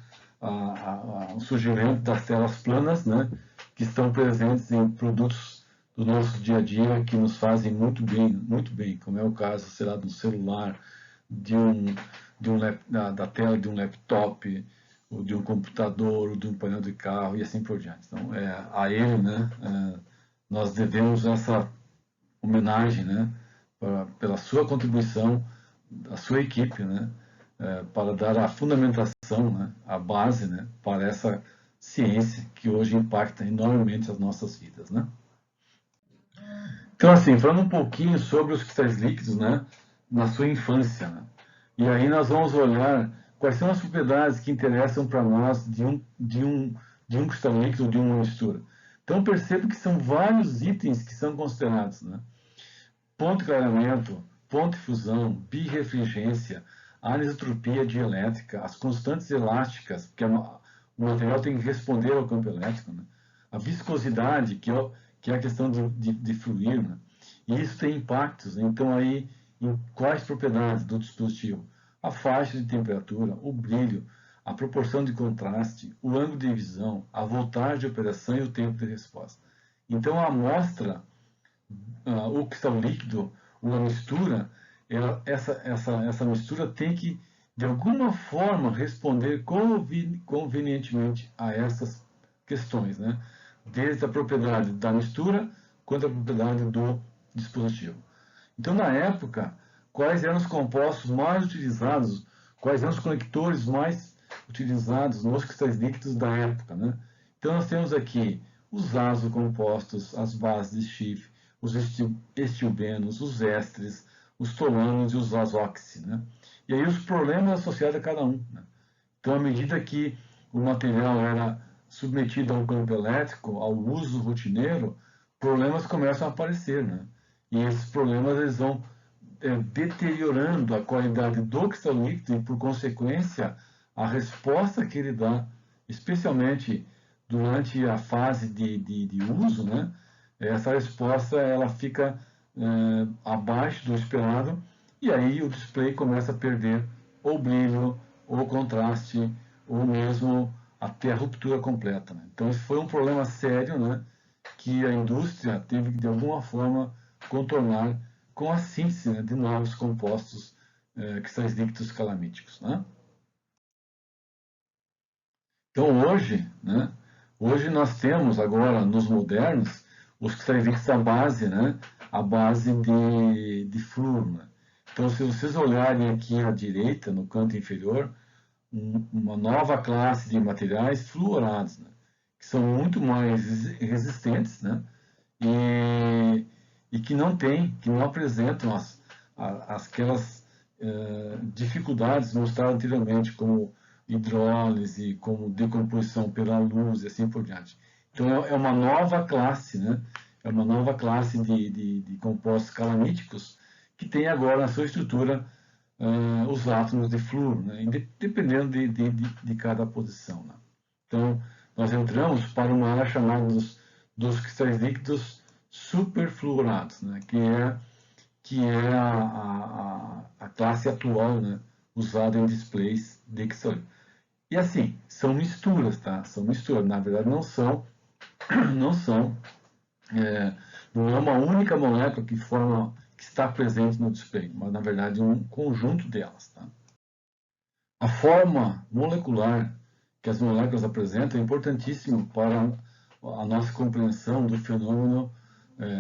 o surgimento das telas planas, né, que estão presentes em produtos do nosso dia a dia que nos fazem muito bem, como é o caso, sei lá, de um celular, da tela de um laptop, ou de um computador, ou de um painel de carro, e assim por diante. Então, a ele, né, nós devemos essa homenagem, né, pela sua contribuição, da sua equipe, né, para dar a fundamentação, né, a base, né, para essa ciência que hoje impacta enormemente as nossas vidas, né. Então, assim, falando um pouquinho sobre os cristais líquidos, né, na sua infância, né, e aí nós vamos olhar quais são as propriedades que interessam para nós de um cristal líquido ou de uma mistura. Então, percebo que são vários itens que são considerados, né. Ponto de clareamento, ponto de fusão, birrefringência, anisotropia dielétrica, as constantes elásticas, porque o material tem que responder ao campo elétrico, né? A viscosidade, que é a questão de fluir, né? E isso tem impactos, né? Então, aí, em quais propriedades do dispositivo? A faixa de temperatura, o brilho, a proporção de contraste, o ângulo de visão, a voltagem de operação e o tempo de resposta. Então, a amostra, o cristal líquido, uma mistura, essa mistura tem que, de alguma forma, responder convenientemente a essas questões, né? Desde a propriedade da mistura quanto a propriedade do dispositivo. Então, na época, quais eram os compostos mais utilizados, quais eram os conectores mais utilizados nos cristais líquidos da época, né? Então, nós temos aqui os azocompostos, as bases de Schiff, os estilbenos, os ésteres, os tolanos e os azoxi, né? E aí os problemas associados a cada um, né? Então, à medida que o material era submetido ao campo elétrico, ao uso rotineiro, problemas começam a aparecer, né? E esses problemas eles vão deteriorando a qualidade do cristal líquido e, por consequência, a resposta que ele dá, especialmente durante a fase de uso, né? Essa resposta ela fica abaixo do esperado e aí o display começa a perder ou brilho, ou contraste, ou mesmo até a ruptura completa, né? Então, esse foi um problema sério, né, que a indústria teve que, de alguma forma, contornar com a síntese, né, de novos compostos cristais líquidos calamíticos, né? Então, hoje nós temos agora, nos modernos, os cristais líquidos à base, né, à base de flúor, né? Então, se vocês olharem aqui à direita, no canto inferior, uma nova classe de materiais fluorados, né, que são muito mais resistentes, né, e que não apresentam aquelas dificuldades mostradas anteriormente, como hidrólise, como decomposição pela luz e assim por diante. Então é uma nova classe, né? É uma nova classe de compostos calamíticos que tem agora na sua estrutura os átomos de flúor, né? Dependendo de cada posição, né? Então, nós entramos para uma área chamada dos cristais líquidos superfluorados, né? que é a classe atual, né? Usada em displays de cristal. E assim, são misturas, tá? São misturas. Na verdade, não são, não é uma única molécula que está presente no display, mas na verdade um conjunto delas, tá? A forma molecular que as moléculas apresentam é importantíssimo para a nossa compreensão do fenômeno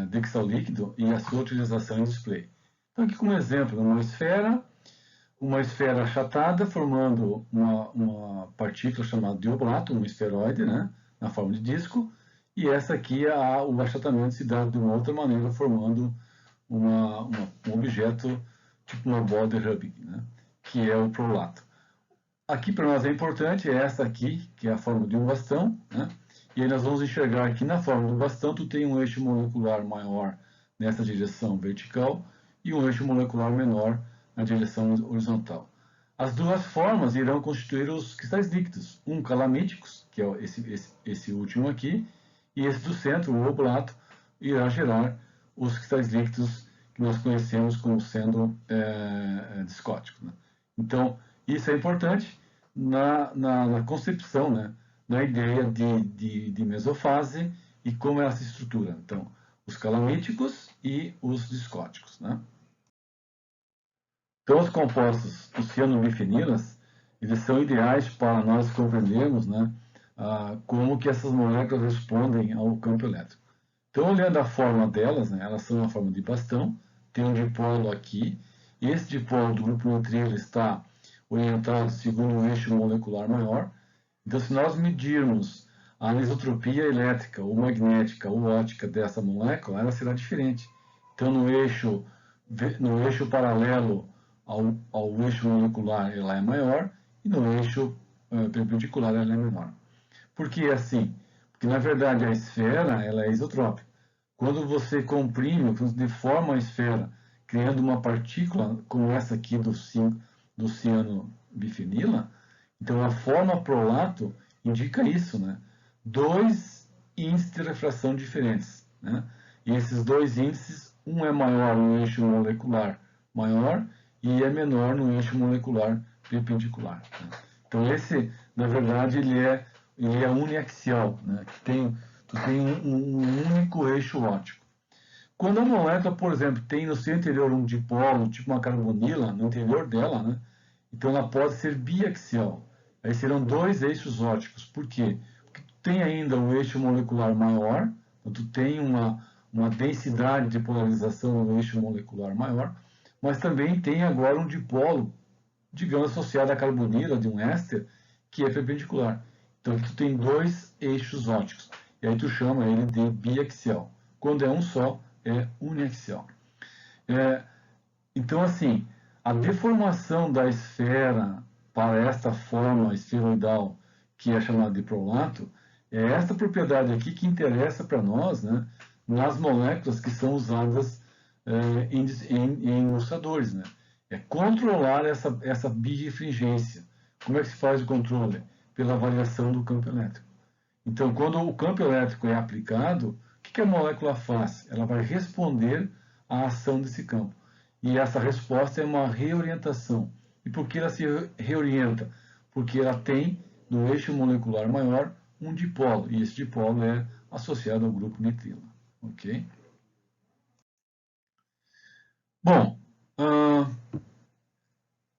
de cristal líquido e a sua utilização em display. Então, aqui como exemplo, uma esfera achatada formando uma partícula chamada de oblato, um esferoide, né, na forma de disco, e essa aqui, o achatamento se dá de uma outra maneira, formando um objeto tipo uma bola de Rubik, né, que é o prolato. Aqui para nós é importante, é essa aqui, que é a forma de um bastão, né, e aí nós vamos enxergar aqui na forma do bastão, tu tem um eixo molecular maior nessa direção vertical e um eixo molecular menor na direção horizontal. As duas formas irão constituir os cristais líquidos, calamíticos, que é esse último aqui, e esse do centro, o oblato, irá gerar os cristais líquidos que nós conhecemos como sendo discóticos, né? Então, isso é importante na concepção, né, na ideia de mesofase e como ela se estrutura. Então, os calamíticos e os discóticos, né? Então, os compostos, os cianobifenilas, eles são ideais para nós compreendermos, né, como que essas moléculas respondem ao campo elétrico. Então, olhando a forma delas, né, elas são na forma de bastão, tem um dipolo aqui, e esse dipolo do grupo nitrilo está orientado segundo um eixo molecular maior. Então, se nós medirmos a anisotropia elétrica, ou magnética, ou óptica dessa molécula, ela será diferente. Então, no eixo paralelo ao eixo molecular, ela é maior, e no eixo perpendicular, ela é menor. Por que assim? Porque, na verdade, a esfera ela é isotrópica. Quando você comprime, quando você deforma a esfera, criando uma partícula como essa aqui do cianobifenila, então a forma prolato indica isso, né? Dois índices de refração diferentes, né? E esses dois índices, um é maior no eixo molecular maior e é menor no eixo molecular perpendicular, né? Então esse, na verdade, ele é uniaxial, né? Tu tem um único eixo óptico. Quando a molécula, por exemplo, tem no seu interior um dipolo, tipo uma carbonila, no interior dela, né? Então ela pode ser biaxial. Aí serão dois eixos ópticos. Por quê? Porque tu tem ainda um eixo molecular maior, então tu tem uma densidade de polarização no eixo molecular maior, mas também tem agora um dipolo, digamos, associado à carbonila de um éster, que é perpendicular. Então tu tem dois eixos ópticos. E aí tu chama ele de biaxial. Quando é um só, é uniaxial. Então, assim, a deformação da esfera para esta forma esferoidal, que é chamada de prolato, é esta propriedade aqui que interessa para nós, né, nas moléculas que são usadas em ilustradores, né? É controlar essa birrefringência. Como é que se faz o controle? Pela variação do campo elétrico. Então, quando o campo elétrico é aplicado, o que a molécula faz? Ela vai responder à ação desse campo. E essa resposta é uma reorientação. E por que ela se reorienta? Porque ela tem, no eixo molecular maior, um dipolo. E esse dipolo é associado ao grupo nitrilo. Ok? Bom,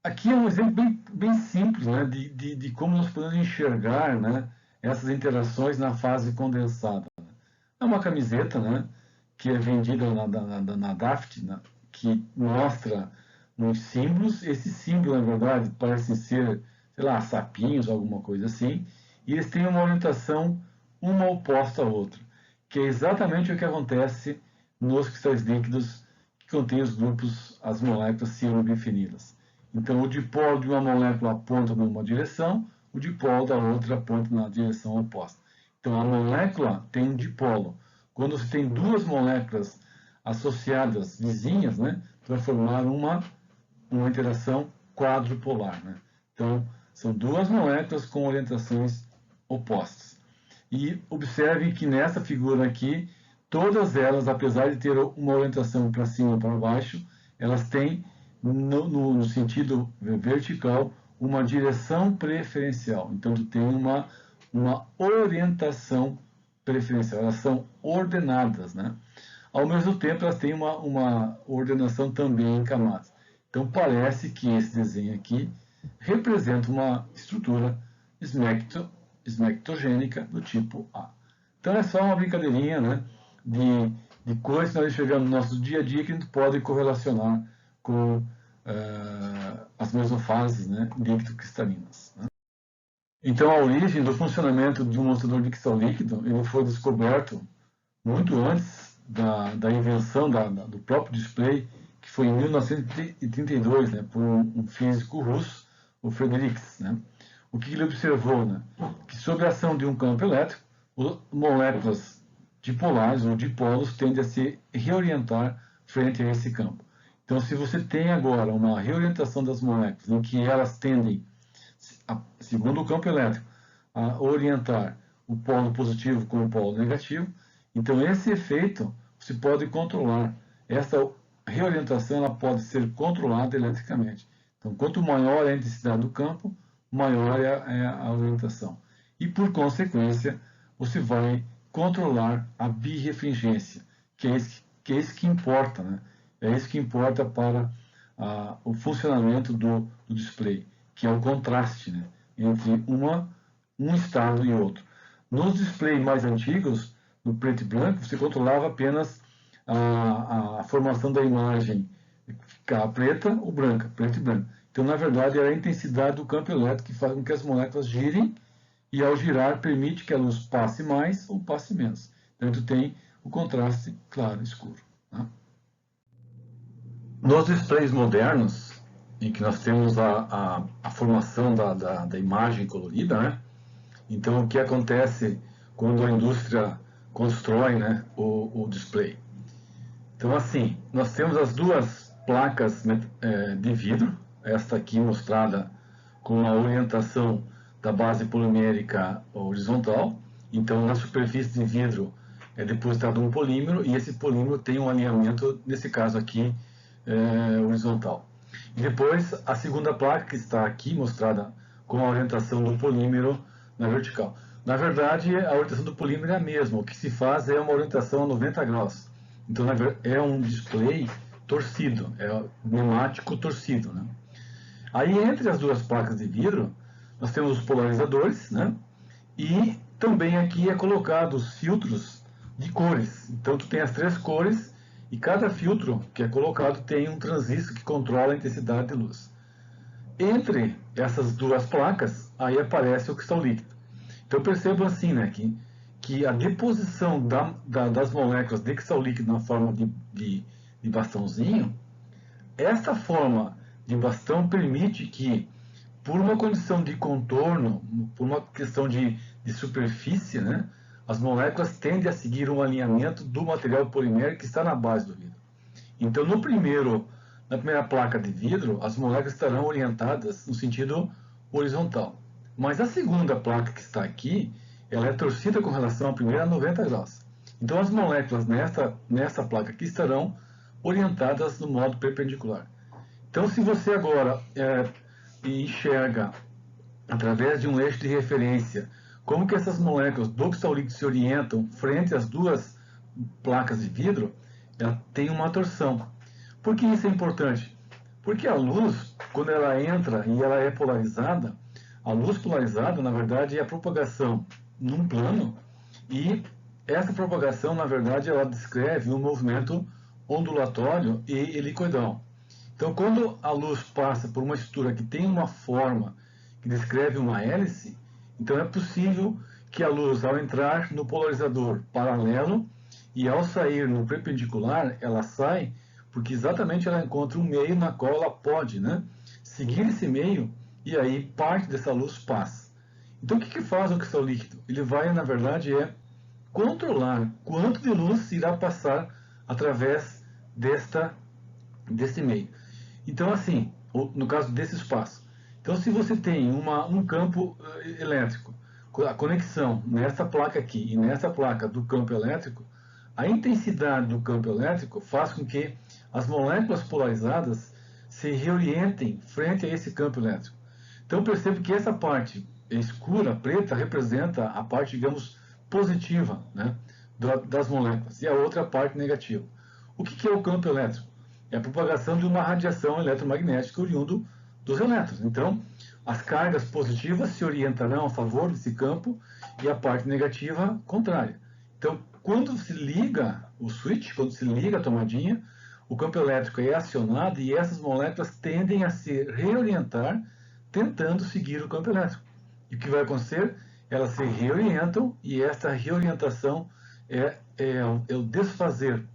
aqui é um exemplo bem simples, né, de como nós podemos enxergar, né, essas interações na fase condensada. É uma camiseta, né, que é vendida na Daft, né, que mostra uns símbolos. Esses símbolos, na verdade, parecem ser, sei lá, sapinhos, alguma coisa assim, e eles têm uma orientação uma oposta à outra, que é exatamente o que acontece nos cristais líquidos que contêm os grupos, as moléculas cianobifenilas. Então, o dipolo de uma molécula aponta numa direção, o dipolo da outra aponta na direção oposta. Então, a molécula tem um dipolo. Quando você tem duas moléculas associadas, vizinhas, né, vai formar uma interação quadrupolar, né? Então, são duas moléculas com orientações opostas. E observe que nessa figura aqui, todas elas, apesar de ter uma orientação para cima ou para baixo, elas têm, no sentido vertical, uma direção preferencial. Então, tu tem uma orientação preferencial. Elas são ordenadas, né? Ao mesmo tempo, elas têm uma ordenação também em camadas. Então, parece que esse desenho aqui representa uma estrutura esmectogênica do tipo A. Então, é só uma brincadeirinha, né, de coisas que nós enxergamos no nosso dia a dia que a gente pode correlacionar com as mesofases, né, líquido-cristalinas, né? Então, a origem do funcionamento de um mostrador de cristal líquido ele foi descoberto muito antes da invenção do próprio display, que foi em 1932, né, por um físico russo, o Frederiks, né? O que ele observou? Né? Que sob a ação de um campo elétrico, moléculas dipolares ou dipolos tendem a se reorientar frente a esse campo. Então, se você tem agora uma reorientação das moléculas, em que elas tendem, segundo o campo elétrico, a orientar o polo positivo com o polo negativo, então esse efeito se pode controlar. Essa reorientação ela pode ser controlada eletricamente. Então, quanto maior é a intensidade do campo, maior é a orientação. E, por consequência, você vai controlar a birrefringência, que é isso que importa, né? É isso que importa para o funcionamento do display. que é o contraste, né, entre um estado e outro. Nos displays mais antigos, no preto e branco, você controlava apenas a formação da imagem ficar preta ou branca, preto e branco. Então, na verdade, era a intensidade do campo elétrico que faz com que as moléculas girem, e ao girar permite que a luz passe mais ou passe menos. Então, tu tem o contraste claro e escuro. Tá? Nos displays modernos, em que nós temos a formação da imagem colorida, né? Então, o que acontece quando a indústria constrói, né, o display? Então, assim, nós temos as duas placas de vidro, esta aqui mostrada com a orientação da base polimérica horizontal. Então, na superfície de vidro é depositado um polímero, e esse polímero tem um alinhamento, nesse caso aqui, horizontal. E depois, a segunda placa, que está aqui mostrada com a orientação do polímero na vertical. Na verdade, a orientação do polímero é a mesma. O que se faz é uma orientação a 90 graus. Então, é um display torcido, é pneumático torcido, né? Aí, entre as duas placas de vidro, nós temos os polarizadores, né? E também aqui é colocado os filtros de cores. Então, tu tem as três cores, e cada filtro que é colocado tem um transistor que controla a intensidade de luz. Entre essas duas placas, aí aparece o cristal líquido. Então, percebam assim, né, que a deposição das moléculas de cristal líquido na forma de bastãozinho, essa forma de bastão permite que, por uma condição de contorno, por uma questão de superfície, né, as moléculas tendem a seguir um alinhamento do material polimérico que está na base do vidro. Então, na primeira placa de vidro, as moléculas estarão orientadas no sentido horizontal. Mas a segunda placa que está aqui, ela é torcida com relação à primeira a 90 graus. Então, as moléculas nessa placa aqui estarão orientadas no modo perpendicular. Então, se você agora enxerga, através de um eixo de referência, como que essas moléculas do cristal líquido se orientam frente às duas placas de vidro, ela tem uma torção. Por que isso é importante? Porque a luz, quando ela entra e ela é polarizada, a luz polarizada, na verdade, é a propagação num plano, e essa propagação, na verdade, ela descreve um movimento ondulatório e helicoidal. Então, quando a luz passa por uma estrutura que tem uma forma que descreve uma hélice, então é possível que a luz, ao entrar no polarizador paralelo e ao sair no perpendicular, ela sai porque exatamente ela encontra um meio na qual ela pode, né, seguir esse meio, e aí parte dessa luz passa. Então, o que faz o cristal líquido? Ele vai, na verdade, controlar quanto de luz irá passar através desse meio. Então, assim, no caso desse espaço. Então, se você tem um campo elétrico, a conexão nessa placa aqui e nessa placa do campo elétrico, a intensidade do campo elétrico faz com que as moléculas polarizadas se reorientem frente a esse campo elétrico. Então, percebe que essa parte escura, preta, representa a parte, digamos, positiva, né, das moléculas, e a outra parte negativa. O que é o campo elétrico? É a propagação de uma radiação eletromagnética oriundo dos elétrons. Então, as cargas positivas se orientarão a favor desse campo e a parte negativa contrária. Então, quando se liga o switch, quando se liga a tomadinha, o campo elétrico é acionado e essas moléculas tendem a se reorientar tentando seguir o campo elétrico. E o que vai acontecer? Elas se reorientam, e essa reorientação é o desfazer,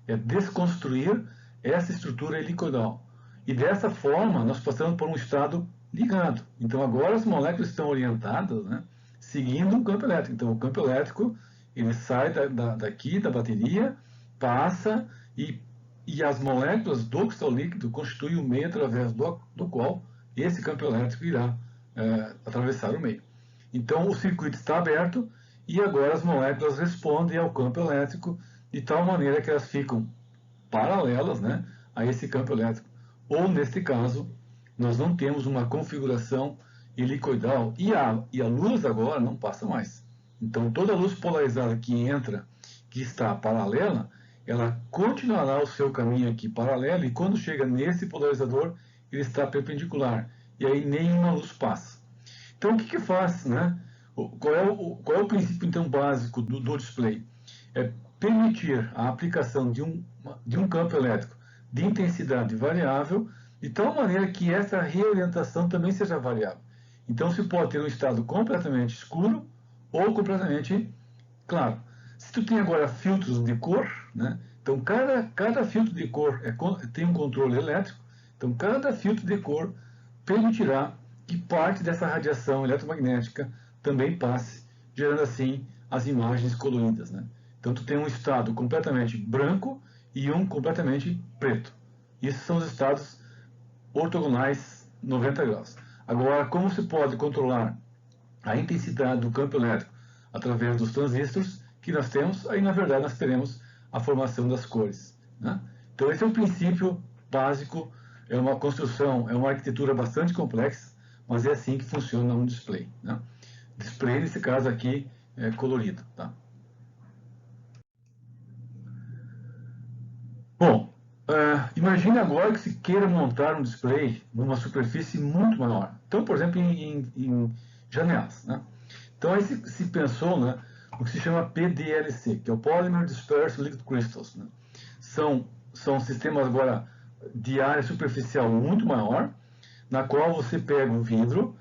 é desconstruir essa estrutura helicoidal. E dessa forma, nós passamos por um estado ligado. Então, agora as moléculas estão orientadas, né, seguindo o campo elétrico. Então, o campo elétrico, ele sai daqui, da bateria, passa, e as moléculas do cristal líquido constituem o meio através do qual esse campo elétrico irá atravessar o meio. Então, o circuito está aberto, e agora as moléculas respondem ao campo elétrico de tal maneira que elas ficam paralelas, né, a esse campo elétrico. Ou, neste caso, nós não temos uma configuração helicoidal, e a luz agora não passa mais. Então, toda a luz polarizada que entra, que está paralela, ela continuará o seu caminho aqui paralelo, e quando chega nesse polarizador, ele está perpendicular. e aí nenhuma luz passa. Então, o que que faz, né? Qual é o princípio, então, básico do display? É permitir a aplicação de um campo elétrico de intensidade variável, de tal maneira que essa reorientação também seja variável. Então, se pode ter um estado completamente escuro ou completamente claro. Se tu tem agora filtros de cor, né? Então, cada filtro de cor tem um controle elétrico, então cada filtro de cor permitirá que parte dessa radiação eletromagnética também passe, gerando assim as imagens coloridas, né? Então tu tem um estado completamente branco e um completamente preto. Esses são os estados ortogonais 90 graus. Agora, como se pode controlar a intensidade do campo elétrico através dos transistores que nós temos, aí na verdade nós teremos a formação das cores, né? Então esse é o princípio básico, é uma construção, é uma arquitetura bastante complexa, mas é assim que funciona um display, né? Display, nesse caso aqui, é colorido, tá? Bom, imagine agora que se queira montar um display numa superfície muito maior. Então, por exemplo, em janelas, né? Então aí se pensou, né, o que se chama PDLC, que é o Polymer Dispersed Liquid Crystals, né? São sistemas agora de área superficial muito maior, na qual você pega um vidro,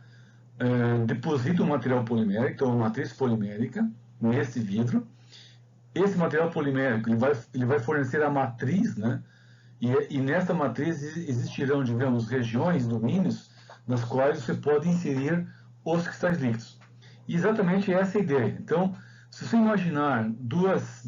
deposita um material polimérico, então uma matriz polimérica, nesse vidro. Esse material polimérico ele vai fornecer a matriz, né? E nessa matriz existirão, digamos, regiões, domínios, nas quais você pode inserir os cristais líquidos. E exatamente essa é a ideia. Então, se você imaginar duas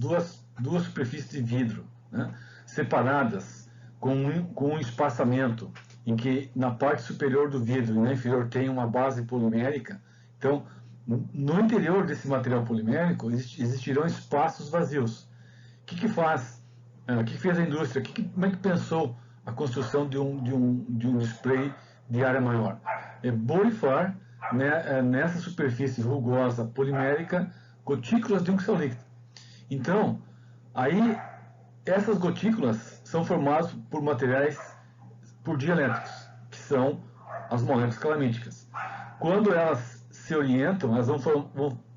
superfícies de vidro, né, separadas com um espaçamento em que na parte superior do vidro e na inferior tem uma base polimérica, então no interior desse material polimérico existirão espaços vazios. O que faz? O que fez a indústria? Como é que pensou a construção de um display de área maior? É borrifar, né, nessa superfície rugosa polimérica gotículas de um cristal líquido. Então, aí essas gotículas são formadas por materiais por dielétricos, que são as moléculas calamíticas. Quando elas se orientam, elas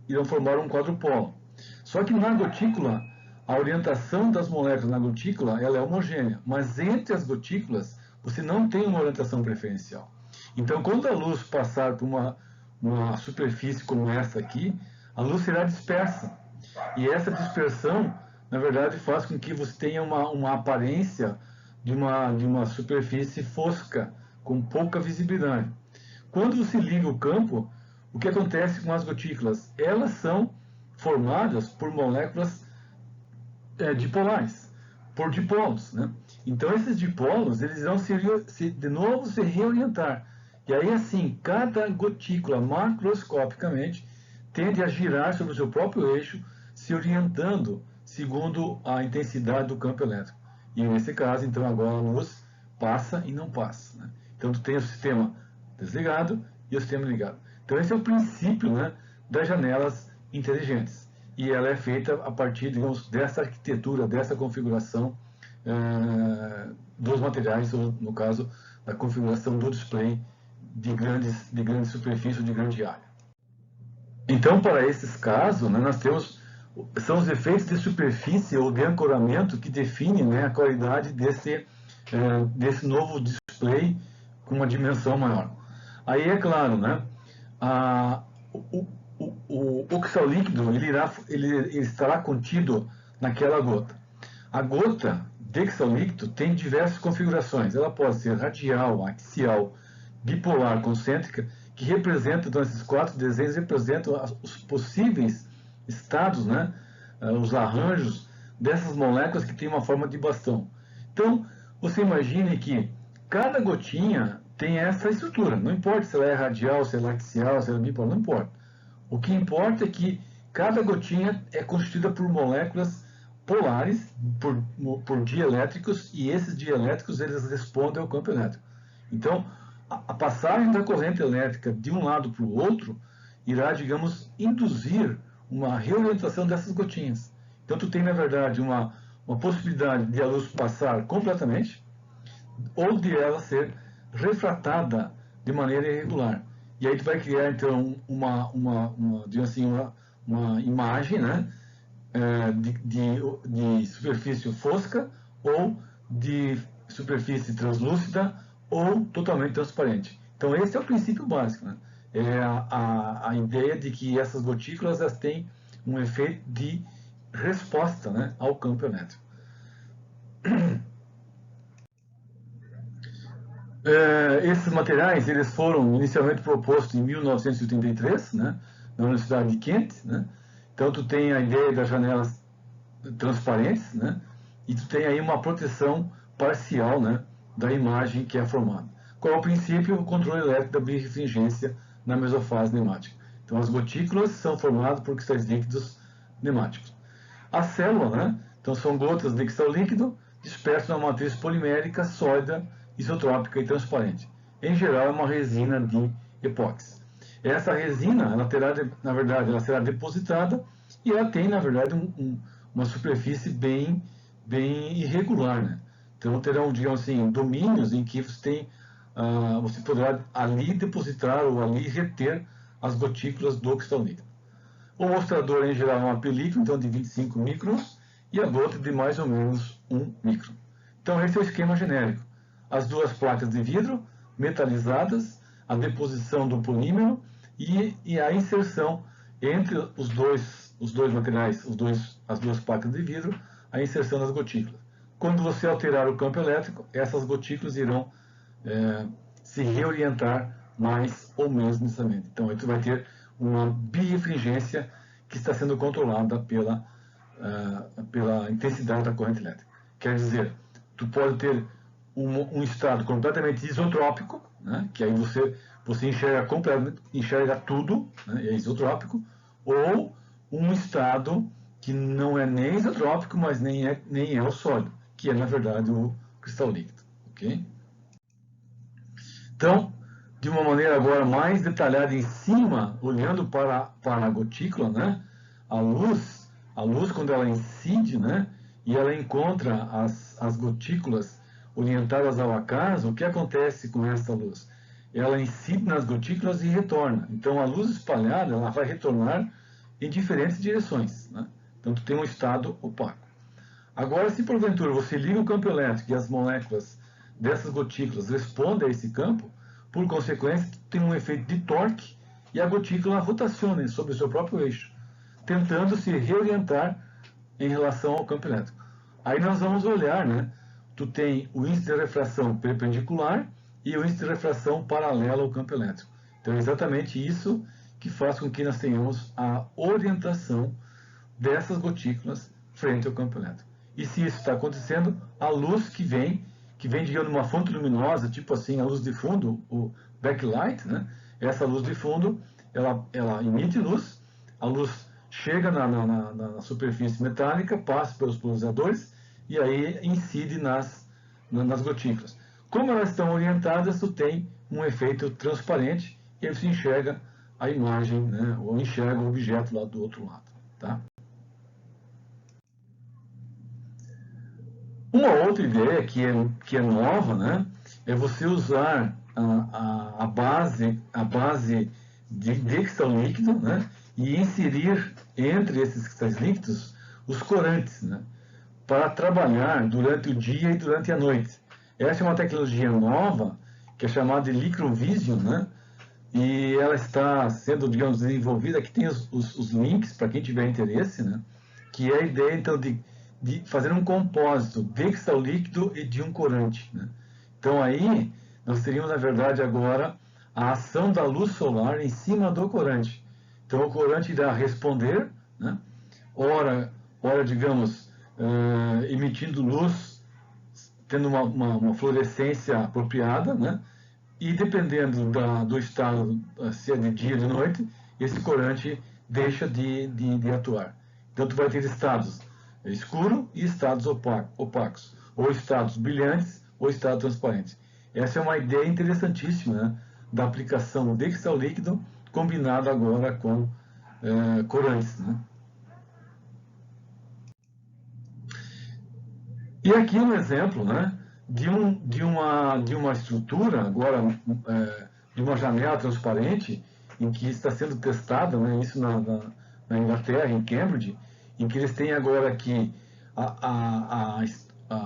irão formar um quadrupolo. Só que na gotícula, a orientação das moléculas na gotícula ela é homogênea, mas entre as gotículas você não tem uma orientação preferencial. Então, quando a luz passar por uma superfície como essa aqui, a luz será dispersa. E essa dispersão, na verdade, faz com que você tenha uma aparência de uma superfície fosca, com pouca visibilidade. Quando você liga o campo, o que acontece com as gotículas? Elas são formadas por moléculas dipolares, por dipolos, né? Então esses dipolos eles vão de novo se reorientar. E aí assim, cada gotícula macroscopicamente tende a girar sobre o seu próprio eixo, se orientando segundo a intensidade do campo elétrico. E nesse caso, então, agora a luz passa e não passa, né? Então, tu tem o sistema desligado e o sistema ligado. Então, esse é o princípio, né, das janelas inteligentes. E ela é feita a partir, digamos, dessa arquitetura, dessa configuração dos materiais, ou, no caso, da configuração do display de grandes superfícies, de grande área. Então, para esses casos, né, nós temos são os efeitos de superfície ou de ancoramento que definem, né, a qualidade desse novo display com uma dimensão maior. Aí é claro, né, o cristal líquido ele estará contido naquela gota. A gota de cristal líquido tem diversas configurações. Ela pode ser radial, axial, bipolar, concêntrica, que representam, então, esses 4 desenhos representam os possíveis estados, né, os arranjos dessas moléculas que têm uma forma de bastão. Então, você imagine que cada gotinha tem essa estrutura. Não importa se ela é radial, se ela é axial, se ela é bipolar, não importa. O que importa é que cada gotinha é constituída por moléculas polares, por dielétricos, e esses dielétricos eles respondem ao campo elétrico. Então, a passagem da corrente elétrica de um lado para o outro irá, digamos, induzir uma reorientação dessas gotinhas. Então, tu tem, na verdade, uma possibilidade de a luz passar completamente ou de ela ser refratada de maneira irregular. E aí tu vai criar, então, digamos assim, uma imagem, né, de superfície fosca ou de superfície translúcida ou totalmente transparente. Então, esse é o princípio básico, né? É a ideia de que essas gotículas elas têm um efeito de resposta, né, ao campo elétrico. Esses materiais eles foram inicialmente propostos em 1983, né, na Universidade de Kent, né? Então tu tem a ideia das janelas transparentes, né? E tu tem aí uma proteção parcial, né, da imagem que é formada. Qual é o princípio? O controle elétrico da birrefringência na mesofase pneumática. Então as gotículas são formadas por cristais líquidos pneumáticos. A célula, né? Então são gotas de cristal líquido dispersas na matriz polimérica, sólida, isotrópica e transparente. Em geral, é uma resina de epóxi. Essa resina, ela terá, na verdade, ela será depositada e ela tem, na verdade, uma superfície bem irregular, né? Então terão, digamos assim, domínios em que você poderá ali depositar ou ali reter as gotículas do cristal líquido. O mostrador, em geral, é uma película, então de 25 microns, e a gota de mais ou menos 1 micron. Então esse é o esquema genérico. As duas placas de vidro metalizadas, a deposição do polímero e a inserção entre os dois materiais, as duas placas de vidro, a inserção das gotículas. Quando você alterar o campo elétrico, essas gotículas irão se reorientar mais ou menos intensamente. Então, aí tu vai ter uma birrefringência que está sendo controlada pela intensidade da corrente elétrica. Quer dizer, tu pode ter um estado completamente isotrópico, né, que aí você enxerga tudo, né, é isotrópico, ou um estado que não é nem isotrópico, mas nem é o sólido, que é, na verdade, o cristal líquido. Okay? Então, de uma maneira agora mais detalhada em cima, olhando para a gotícula, né, a luz quando ela incide, né, e ela encontra as gotículas orientadas ao acaso, o que acontece com essa luz? Ela incide nas gotículas e retorna. Então, a luz espalhada ela vai retornar em diferentes direções, né? Então, tu tem um estado opaco. Agora, se porventura você liga o campo elétrico e as moléculas dessas gotículas respondem a esse campo, por consequência, tem um efeito de torque e a gotícula rotaciona sobre o seu próprio eixo, tentando se reorientar em relação ao campo elétrico. Aí nós vamos olhar, né? Tu tem o índice de refração perpendicular e o índice de refração paralelo ao campo elétrico. Então é exatamente isso que faz com que nós tenhamos a orientação dessas gotículas frente ao campo elétrico. E se isso está acontecendo, a luz que vem, digamos, de uma fonte luminosa, tipo assim, a luz de fundo, o backlight, né? Essa luz de fundo, ela emite luz, a luz chega na superfície metálica, passa pelos polarizadores e aí incide nas gotículas. Como elas estão orientadas, tu tem um efeito transparente e aí você enxerga a imagem, né? Ou enxerga o objeto lá do outro lado. Tá? Uma outra ideia que é nova, né, é você usar a base de cristal líquido, né, e inserir entre esses cristais líquidos os corantes, né, para trabalhar durante o dia e durante a noite. Essa é uma tecnologia nova que é chamada de Microvision, né, e ela está sendo, digamos, desenvolvida. Aqui tem os links para quem tiver interesse, né, que é a ideia, então, de fazer um compósito de cristal líquido e de um corante, né? Então aí nós teríamos, na verdade, agora a ação da luz solar em cima do corante. Então o corante irá responder, né? ora digamos, emitindo luz, tendo uma fluorescência apropriada, né? E dependendo do estado, se é de dia ou de noite, esse corante deixa de atuar. Então tu vai ter estados escuro e estados opacos, ou estados brilhantes ou estados transparentes. Essa é uma ideia interessantíssima, né, da aplicação de cristal líquido combinado agora com corantes, né? E aqui um exemplo, né, de uma estrutura agora de uma janela transparente em que está sendo testada, né, isso na Inglaterra, em Cambridge, em que eles têm agora aqui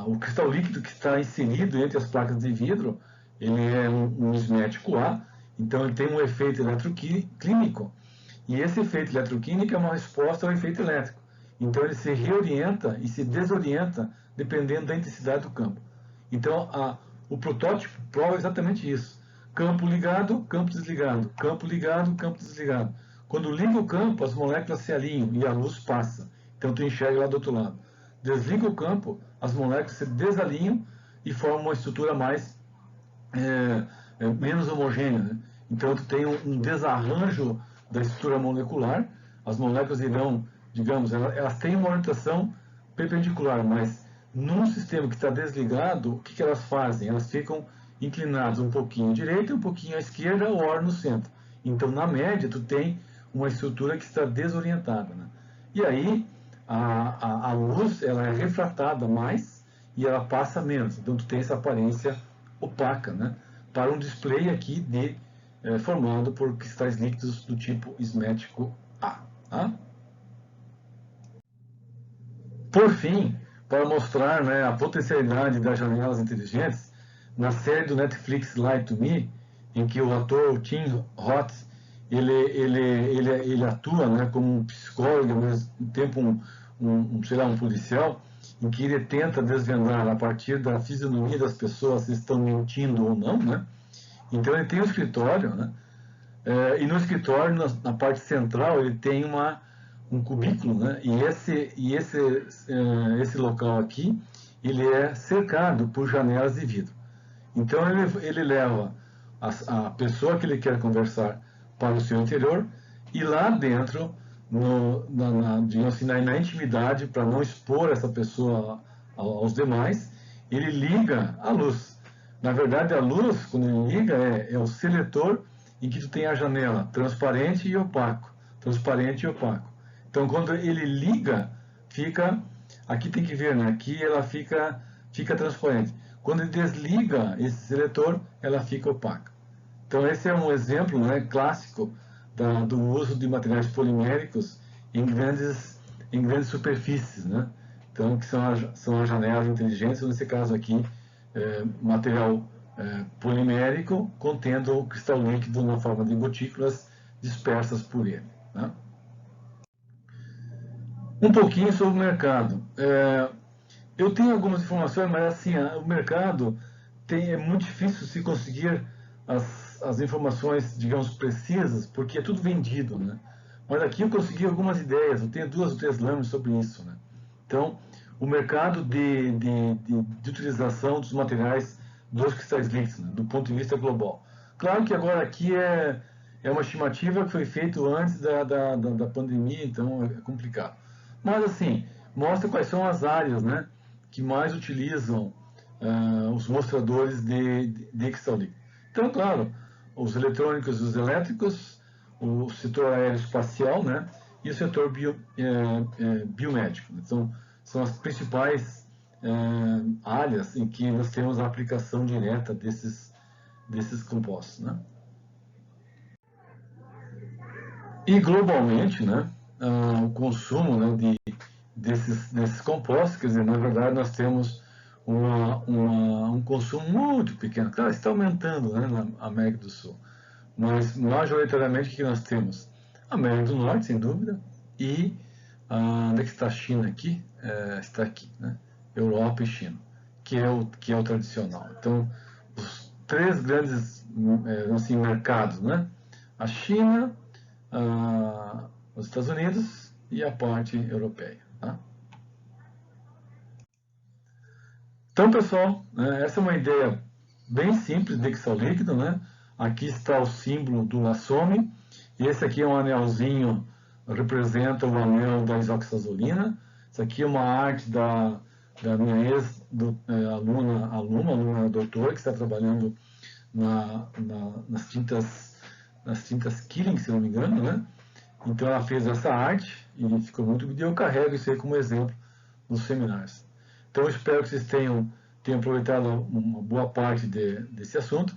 o cristal líquido que está inserido entre as placas de vidro, ele é um ismético A, então ele tem um efeito eletroquímico, e esse efeito eletroquímico é uma resposta ao efeito elétrico. Então ele se reorienta e se desorienta dependendo da intensidade do campo. Então o protótipo prova exatamente isso. Campo ligado, campo desligado. Campo ligado, campo desligado. Quando liga o campo, as moléculas se alinham e a luz passa. Então tu enxerga lá do outro lado. Desliga o campo, as moléculas se desalinham e formam uma estrutura menos homogênea, né? Então tu tem um desarranjo da estrutura molecular, as moléculas irão, digamos, elas têm uma orientação perpendicular, mas num sistema que está desligado, o que elas fazem? Elas ficam inclinadas um pouquinho à direita, um pouquinho à esquerda, ou no centro. Então, na média, tu tem uma estrutura que está desorientada, né? E aí, a luz ela é refratada mais e ela passa menos. Então, tu tem essa aparência opaca, né? Para um display aqui formado por cristais líquidos do tipo ismético A. Tá? Por fim, para mostrar, né, a potencialidade das janelas inteligentes, na série do Netflix Lie to Me, em que o ator Tim Roth ele atua, né, como um psicólogo, ao mesmo tempo sei lá, um policial, em que ele tenta desvendar a partir da fisionomia das pessoas se estão mentindo ou não, né? Então ele tem um escritório, né? E no escritório, na parte central, ele tem um cubículo, né? E esse local aqui, ele é cercado por janelas de vidro. Então ele leva a pessoa que ele quer conversar para o seu interior e lá dentro, digamos assim, na intimidade, para não expor essa pessoa aos demais, ele liga a luz. Na verdade, a luz, quando ele liga, é o seletor em que tu tem a janela transparente e opaco. Transparente e opaco. Então, quando ele liga, aqui tem que ver, né? Aqui ela fica transparente. Quando ele desliga esse seletor, ela fica opaca. Então, esse é um exemplo, né, clássico do uso de materiais poliméricos em grandes superfícies, né? Então, que são as janelas inteligentes, nesse caso aqui, material polimérico contendo cristal líquido na forma de gotículas dispersas por ele. Né? Um pouquinho sobre o mercado. Eu tenho algumas informações, mas assim, o mercado é muito difícil se conseguir as informações, digamos, precisas, porque é tudo vendido, né? Mas aqui eu consegui algumas ideias, eu tenho 2 ou 3 lâminas sobre isso, né? Então, o mercado de utilização dos materiais dos cristais líquidos, né, do ponto de vista global. Claro que agora aqui é uma estimativa que foi feita antes da pandemia, então é complicado. Mas assim, mostra quais são as áreas, né, que mais utilizam os mostradores de cristal líquido. Então, claro, os eletrônicos e os elétricos, o setor aeroespacial, né, e o setor biomédico. Então, são as principais áreas em que nós temos a aplicação direta desses compostos, né? E globalmente, né, o consumo, né, desses compostos, quer dizer, na verdade nós temos um consumo muito pequeno. Claro, está aumentando, né, na América do Sul, mas majoritariamente o que nós temos? América do Norte, sem dúvida, e onde é que está a China aqui? Está aqui, né? Europa e China, que é o tradicional. Então, os 3 grandes assim, mercados, né? A China, os Estados Unidos e a parte europeia. Tá? Então, pessoal, essa é uma ideia bem simples de cristal líquido, né? Aqui está o símbolo do Lasome, e esse aqui é um anelzinho, representa o anel da isoxazolina. Isso aqui é uma arte da minha ex-aluna doutora, que está trabalhando nas tintas Killing, se não me engano, né? Então ela fez essa arte e ficou muito bonita. Eu carrego isso aí como exemplo nos seminários. Então eu espero que vocês tenham aproveitado uma boa parte desse assunto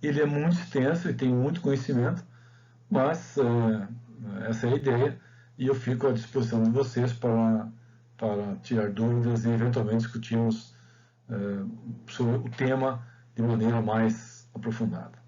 Ele é muito extenso e tem muito conhecimento, mas essa é a ideia e eu fico à disposição de vocês para tirar dúvidas e eventualmente discutirmos sobre o tema de maneira mais aprofundada.